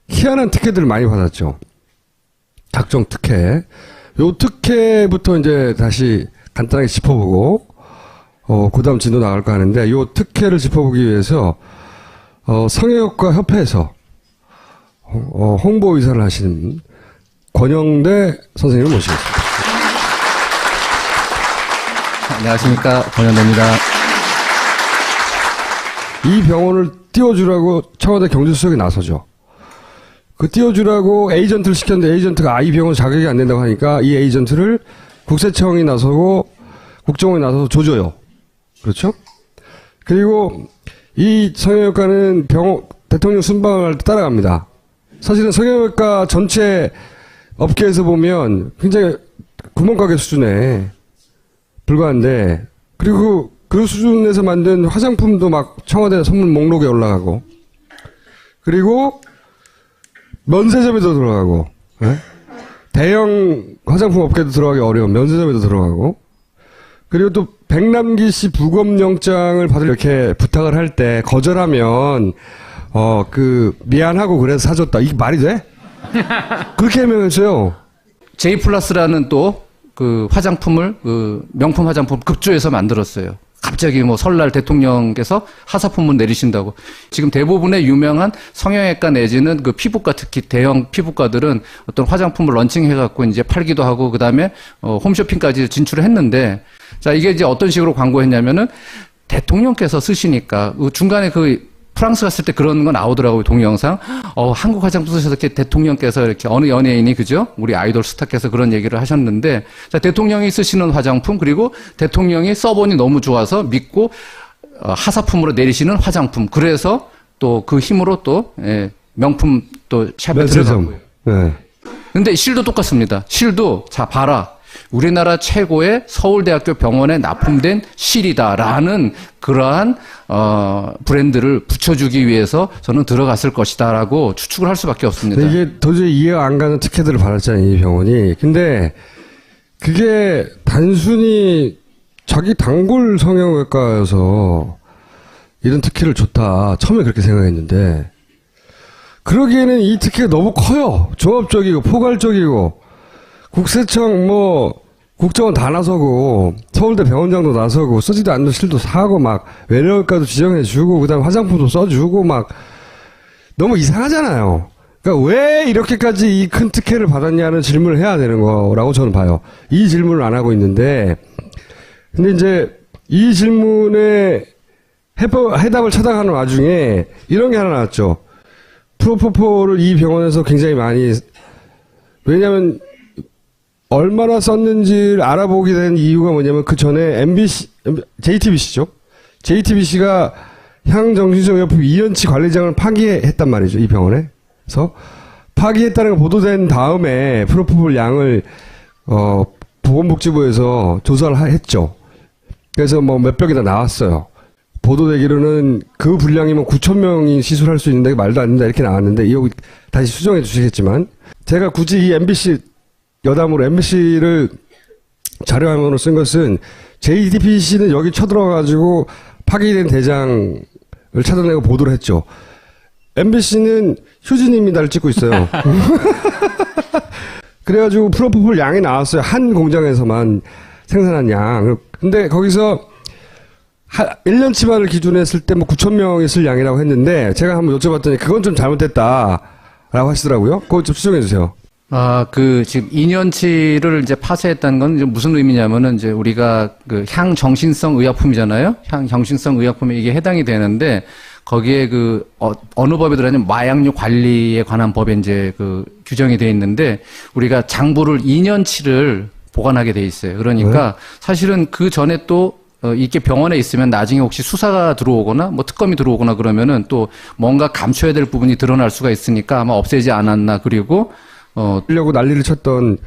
[SPEAKER 3] 희한한 특혜들을 많이 받았죠. 각종 특혜. 요 특혜부터 이제 다시 간단하게 짚어보고, 그 다음 진도 나갈까 하는데, 요 특혜를 짚어보기 위해서, 성형외과 협회에서, 홍보의사를 하시는 권영대 선생님을 모시겠습니다.
[SPEAKER 6] 안녕하십니까. 권영대입니다.
[SPEAKER 3] 이 병원을 띄워주라고 청와대 경제수석이 나서죠. 그 띄워주라고 에이전트를 시켰는데 에이전트가 이 병원 자격이 안 된다고 하니까 이 에이전트를 국세청이 나서고 국정원이 나서서 조져요. 그렇죠? 그리고 이 성형외과는 대통령 순방을 따라갑니다. 사실은 성형외과 전체 업계에서 보면 굉장히 구멍가게 수준에 불과한데, 그리고 그 수준에서 만든 화장품도 막 청와대 선물 목록에 올라가고, 그리고 면세점에도 들어가고, 네? 대형 화장품 업계도 들어가기 어려운 면세점에도 들어가고, 그리고 또 백남기 씨 부검영장을 받을 이렇게 부탁을 할 때 거절하면 미안하고 그래서 사줬다. 이게 말이 돼? 그렇게 해명했어요.
[SPEAKER 6] J 플러스라는 또 그 화장품을 명품 화장품 급조해서 만들었어요. 갑자기 뭐 설날 대통령께서 하사품을 내리신다고. 지금 대부분의 유명한 성형외과 내지는 그 피부과, 특히 대형 피부과들은 어떤 화장품을 런칭해갖고 이제 팔기도 하고, 그 다음에 홈쇼핑까지 진출을 했는데, 자, 이게 이제 어떤 식으로 광고했냐면은 대통령께서 쓰시니까 중간에 프랑스 갔을 때 그런 거 나오더라고요, 동영상. 한국 화장품 쓰셔서 이렇게 대통령께서 이렇게 어느 연예인이, 그죠? 우리 아이돌 스타께서 그런 얘기를 하셨는데, 자, 대통령이 쓰시는 화장품, 그리고 대통령이 써보니 너무 좋아서 믿고, 하사품으로 내리시는 화장품. 그래서 또 그 힘으로 또, 명품 또 샵에 들어가고요. 네. 근데 실도 똑같습니다. 실도, 자, 봐라. 우리나라 최고의 서울대학교 병원에 납품된 실이다라는 그러한 브랜드를 붙여주기 위해서 저는 들어갔을 것이다라고 추측을 할 수밖에 없습니다.
[SPEAKER 3] 이게 도저히 이해가 안 가는 특혜들을 받았잖아요, 이 병원이. 근데 그게 단순히 자기 단골 성형외과여서 이런 특혜를 줬다. 처음에 그렇게 생각했는데, 그러기에는 이 특혜가 너무 커요. 종합적이고 포괄적이고, 국세청 국정원 다 나서고, 서울대 병원장도 나서고, 쓰지도 않는 실도 사고, 막, 외래외과도 지정해주고, 그 다음에 화장품도 써주고, 막, 너무 이상하잖아요. 그러니까 왜 이렇게까지 이 큰 특혜를 받았냐는 질문을 해야 되는 거라고 저는 봐요. 이 질문을 안 하고 있는데, 근데 이제, 이 질문에 해답을 찾아가는 와중에, 이런 게 하나 나왔죠. 프로포폴을 이 병원에서 굉장히 많이, 왜냐면, 얼마나 썼는지를 알아보게 된 이유가 뭐냐면, 그 전에 JTBC죠? JTBC가 향정신성의약품 이연치 관리장을 파기했단 말이죠, 이 병원에서. 파기했다는 거 보도된 다음에 프로포폴 양을, 보건복지부에서 조사를 했죠. 그래서 몇 병이 다 나왔어요. 보도되기로는 그 분량이면 9,000명이 시술할 수 있는데 말도 안 된다 이렇게 나왔는데, 이거 다시 수정해 주시겠지만, 제가 굳이 이 MBC, 여담으로 MBC를 자료화면으로 쓴 것은 JTBC는 여기 쳐들어가지고 파기된 대장을 찾아내고 보도를 했죠. MBC는 휴진입니다를 찍고 있어요. 그래가지고 프로포폴 양이 나왔어요. 한 공장에서만 생산한 양. 근데 거기서 1년치만을 기준으로 했을 때 9,000명이 쓸 양이라고 했는데, 제가 한번 여쭤봤더니 그건 좀 잘못됐다라고 하시더라고요. 그거 좀 수정해 주세요.
[SPEAKER 6] 지금 2년치를 이제 파쇄했다는 건 이제 무슨 의미냐면은, 이제 우리가 향정신성 의약품이잖아요? 향정신성 의약품에 이게 해당이 되는데, 거기에 어느 법에 들어가냐면 마약류 관리에 관한 법에 이제 규정이 되어 있는데, 우리가 장부를 2년치를 보관하게 돼 있어요. 그러니까 사실은 그 전에 또 이게 병원에 있으면 나중에 혹시 수사가 들어오거나 뭐 특검이 들어오거나 그러면은 또 뭔가 감춰야 될 부분이 드러날 수가 있으니까 아마 없애지 않았나. 그리고
[SPEAKER 3] 하려고 난리를 쳤던,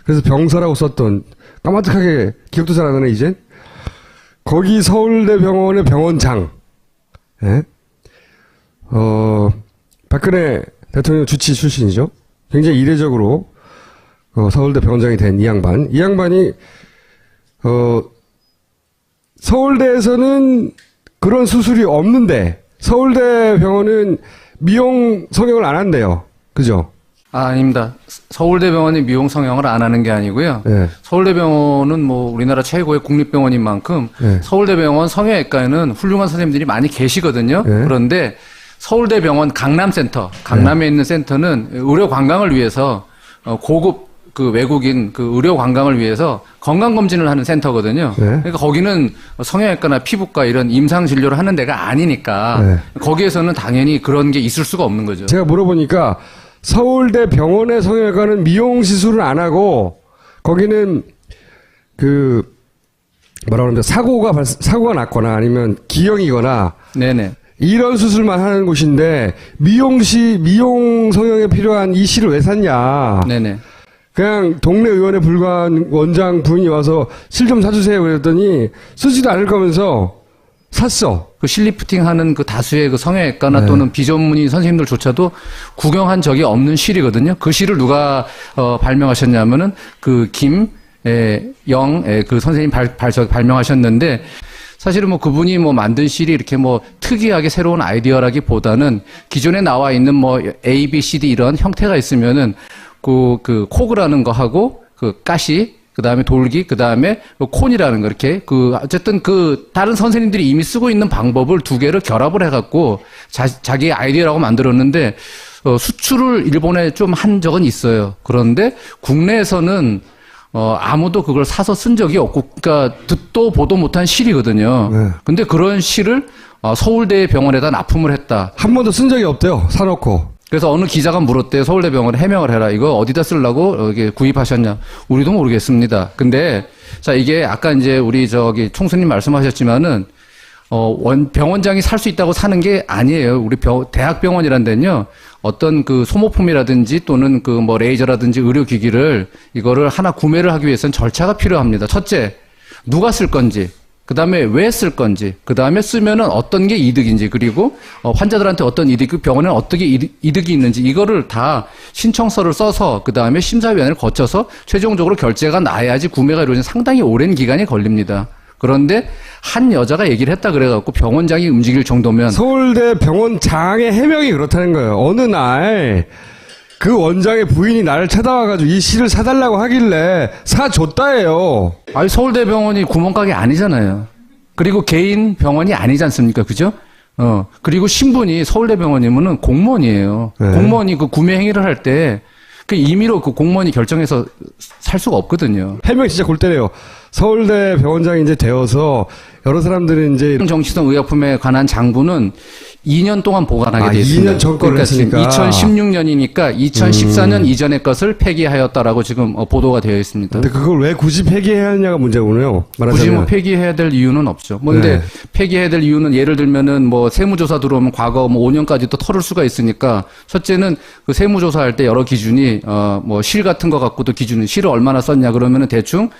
[SPEAKER 3] 그래서 병사라고 썼던, 까마득하게 기억도 잘 안 나네 이젠. 거기 서울대병원의 병원장, 예? 박근혜 대통령 주치 출신이죠. 굉장히 이례적으로 서울대 병원장이 된 이 양반이 서울대에서는 그런 수술이 없는데 서울대 병원은 미용 성형을 안 한대요. 그죠?
[SPEAKER 6] 아닙니다. 서울대병원이 미용 성형을 안 하는 게 아니고요.
[SPEAKER 3] 네.
[SPEAKER 6] 서울대병원은 뭐 우리나라 최고의 국립병원인 만큼
[SPEAKER 3] 네.
[SPEAKER 6] 서울대병원 성형외과에는 훌륭한 선생님들이 많이 계시거든요.
[SPEAKER 3] 네.
[SPEAKER 6] 그런데 서울대병원 강남센터, 강남에 있는 센터는 의료 관광을 위해서 고급 그 외국인 그 의료 관광을 위해서 건강검진을 하는 센터거든요.
[SPEAKER 3] 네.
[SPEAKER 6] 그러니까 거기는 성형외과나 피부과 이런 임상 진료를 하는 데가 아니니까 거기에서는 당연히 그런 게 있을 수가 없는 거죠.
[SPEAKER 3] 제가 물어보니까 서울대 병원의 성형외과는 미용 시술을 안 하고 거기는 그 뭐라 그러면 사고가 났거나 아니면 기형이거나
[SPEAKER 6] 네네.
[SPEAKER 3] 이런 수술만 하는 곳인데 미용 성형에 필요한 이 실을 왜 샀냐?
[SPEAKER 6] 네네.
[SPEAKER 3] 그냥 동네 의원에 불과한 원장 부인이 와서 실 좀 사주세요 그랬더니 쓰지도 않을 거면서 샀어.
[SPEAKER 6] 그 실리프팅 하는 그 다수의 그 성형외과나 또는 비전문의 선생님들조차도 구경한 적이 없는 실이거든요. 그 실을 누가 발명하셨냐면은 그 김영 그 선생님 발명하셨는데 사실은 뭐 그분이 뭐 만든 실이 이렇게 뭐 특이하게 새로운 아이디어라기보다는 기존에 나와 있는 뭐 A, B, C, D 이런 형태가 있으면은 그 코그라는 거 하고 그 가시 그다음에 돌기 그다음에 콘이라는 거 이렇게 그 어쨌든 그 다른 선생님들이 이미 쓰고 있는 방법을 두 개를 결합을 해 갖고 자기의 아이디어라고 만들었는데 수출을 일본에 좀 한 적은 있어요. 그런데 국내에서는 아무도 그걸 사서 쓴 적이 없고, 그러니까 듣도 보도 못한 실이거든요. 네. 근데 그런 실을 서울대 병원에다 납품을 했다.
[SPEAKER 3] 한 번도 쓴 적이 없대요. 사놓고.
[SPEAKER 6] 그래서 어느 기자가 물었대요. 서울대 병원에 해명을 해라. 이거 어디다 쓰려고 이게 구입하셨냐? 우리도 모르겠습니다. 근데 자 이게 아까 이제 우리 총수님 말씀하셨지만은 병원장이 살 수 있다고 사는 게 아니에요. 우리 대학병원이란 데는요. 어떤 그 소모품이라든지 또는 그 뭐 레이저라든지 의료기기를 이거를 하나 구매를 하기 위해서는 절차가 필요합니다. 첫째, 누가 쓸 건지, 그 다음에 왜 쓸 건지, 그 다음에 쓰면은 어떤 게 이득인지, 그리고 환자들한테 어떤 이득, 병원에는 어떻게 이득이 있는지 이거를 다 신청서를 써서 그 다음에 심사위원회를 거쳐서 최종적으로 결제가 나야지 구매가 이루어지는 상당히 오랜 기간이 걸립니다. 그런데 한 여자가 얘기를 했다 그래갖고 병원장이 움직일 정도면
[SPEAKER 3] 서울대 병원장의 해명이 그렇다는 거예요. 어느 날 그 원장의 부인이 나를 찾아와가지고 이 실을 사달라고 하길래 사줬다예요.
[SPEAKER 6] 아니 서울대 병원이 구멍가게 아니잖아요. 그리고 개인 병원이 아니지 않습니까? 그죠? 그리고 신분이 서울대 병원이면은 공무원이에요. 네. 공무원이 그 구매 행위를 할 때 그 임의로 그 공무원이 결정해서 살 수가 없거든요.
[SPEAKER 3] 해명 진짜 골 때려요. 서울대 병원장이 이제 되어서 여러 사람들은 이제
[SPEAKER 6] 정치성 의약품에 관한 장부는 2년 동안 보관하게 돼 있습니다.
[SPEAKER 3] 2년 전 거를 했으니까.
[SPEAKER 6] 2016년이니까 2014년 이전의 것을 폐기하였다라고 지금 보도가 되어 있습니다.
[SPEAKER 3] 근데 그걸 왜 굳이 폐기해야 하느냐가 문제군요.
[SPEAKER 6] 굳이 뭐 폐기해야 될 이유는 없죠. 뭐 근데 폐기해야 될 이유는 예를 들면은 뭐 세무조사 들어오면 과거 뭐 5년까지 또 털을 수가 있으니까 첫째는 그 세무조사할 때 여러 기준이 뭐 실 같은 거 갖고도 기준은 실을 얼마나 썼냐 그러면은 대충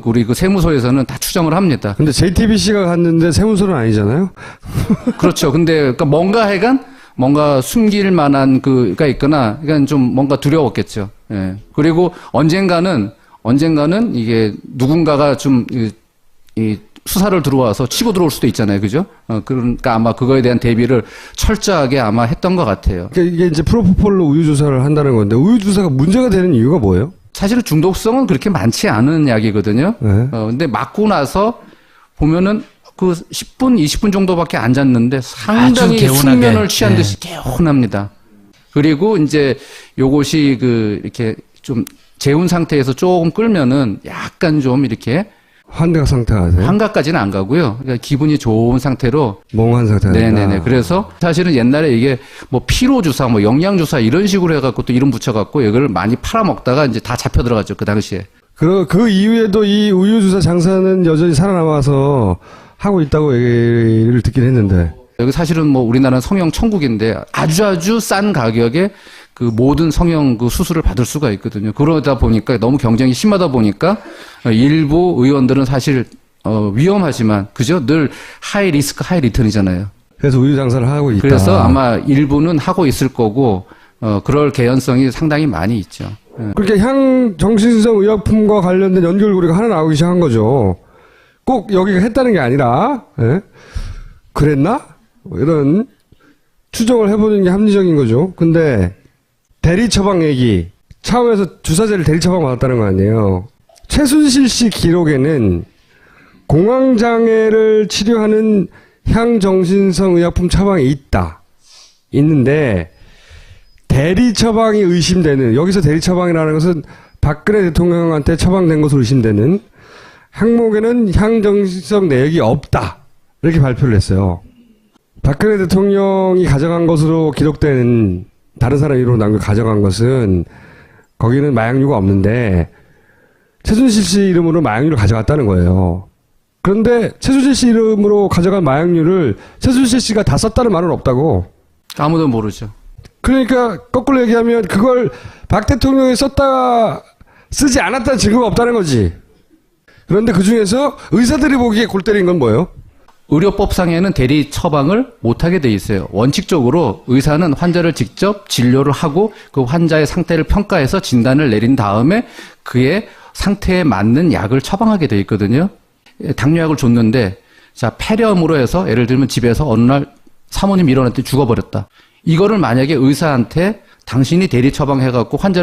[SPEAKER 6] 우리 그 세무소에서는 다 추정을 합니다.
[SPEAKER 3] 근데 JTBC가 갔는데 세무서는 아니잖아요.
[SPEAKER 6] 그렇죠. 근데 그러니까 뭔가 숨길 만한 그가 있거나 그러니까 좀 뭔가 두려웠겠죠. 예. 그리고 언젠가는 이게 누군가가 좀 이 수사를 들어와서 치고 들어올 수도 있잖아요. 그죠? 그러니까 아마 그거에 대한 대비를 철저하게 아마 했던 것 같아요.
[SPEAKER 3] 그러니까 이게 이제 프로포폴로 우유 조사를 한다는 건데 우유 조사가 문제가 되는 이유가 뭐예요?
[SPEAKER 6] 사실은 중독성은 그렇게 많지 않은 약이거든요. 네. 근데 맞고 나서 보면은 그 10분, 20분 정도밖에 안 잤는데 상당히 숙면을 취한 듯이 개운합니다. 그리고 이제 요것이 이렇게 좀 재운 상태에서 조금 끌면은 약간 좀 이렇게
[SPEAKER 3] 환각 상태가 돼요?
[SPEAKER 6] 환각까지는 안 가고요. 그러니까 기분이 좋은 상태로.
[SPEAKER 3] 멍한 상태가 된다.
[SPEAKER 6] 네네네. 그래서 사실은 옛날에 이게 뭐 피로주사, 뭐 영양주사 이런 식으로 해갖고 또 이름 붙여갖고 이걸 많이 팔아먹다가 이제 다 잡혀 들어갔죠. 그 당시에.
[SPEAKER 3] 그 이후에도 이 우유주사 장사는 여전히 살아남아서 하고 있다고 얘기를 듣긴 했는데.
[SPEAKER 6] 여기 사실은 뭐 우리나라는 성형 천국인데 아주 싼 가격에 그 모든 성형 그 수술을 받을 수가 있거든요. 그러다 보니까 너무 경쟁이 심하다 보니까 일부 의원들은 사실 위험하지만 그죠? 늘 하이 리스크 하이 리턴이잖아요.
[SPEAKER 3] 그래서 우유 장사를 하고 있다.
[SPEAKER 6] 그래서 아마 일부는 하고 있을 거고 그럴 개연성이 상당히 많이 있죠.
[SPEAKER 3] 그렇게 향정신성 의약품과 관련된 연결고리가 하나 나오기 시작한 거죠. 꼭 여기가 했다는 게 아니라, 예? 그랬나? 뭐 이런 추정을 해보는 게 합리적인 거죠. 근데 대리 처방 얘기, 차후에서 주사제를 대리 처방 받았다는 거 아니에요. 최순실 씨 기록에는 공황장애를 치료하는 향정신성 의약품 처방이 있는데 대리 처방이 의심되는, 여기서 대리 처방이라는 것은 박근혜 대통령한테 처방된 것으로 의심되는 항목에는 향정신성 내역이 없다, 이렇게 발표를 했어요. 박근혜 대통령이 가져간 것으로 기록된, 다른 사람 이름으로 가져간 것은 거기는 마약류가 없는데 최순실 씨 이름으로 마약류를 가져갔다는 거예요. 그런데 최순실 씨 이름으로 가져간 마약류를 최순실 씨가 다 썼다는 말은 없다고.
[SPEAKER 6] 아무도 모르죠.
[SPEAKER 3] 그러니까 거꾸로 얘기하면 그걸 박 대통령이 썼다가 쓰지 않았다는 증거가 없다는 거지. 그런데 그 중에서 의사들이 보기에 골 때린 건 뭐예요?
[SPEAKER 6] 의료법상에는 대리 처방을 못하게 돼 있어요. 원칙적으로 의사는 환자를 직접 진료를 하고 그 환자의 상태를 평가해서 진단을 내린 다음에 그의 상태에 맞는 약을 처방하게 돼 있거든요. 당뇨약을 줬는데 자 폐렴으로 해서 예를 들면 집에서 어느 날 사모님 일어났더니 죽어버렸다. 이거를 만약에 의사한테 당신이 대리 처방해갖고 환자를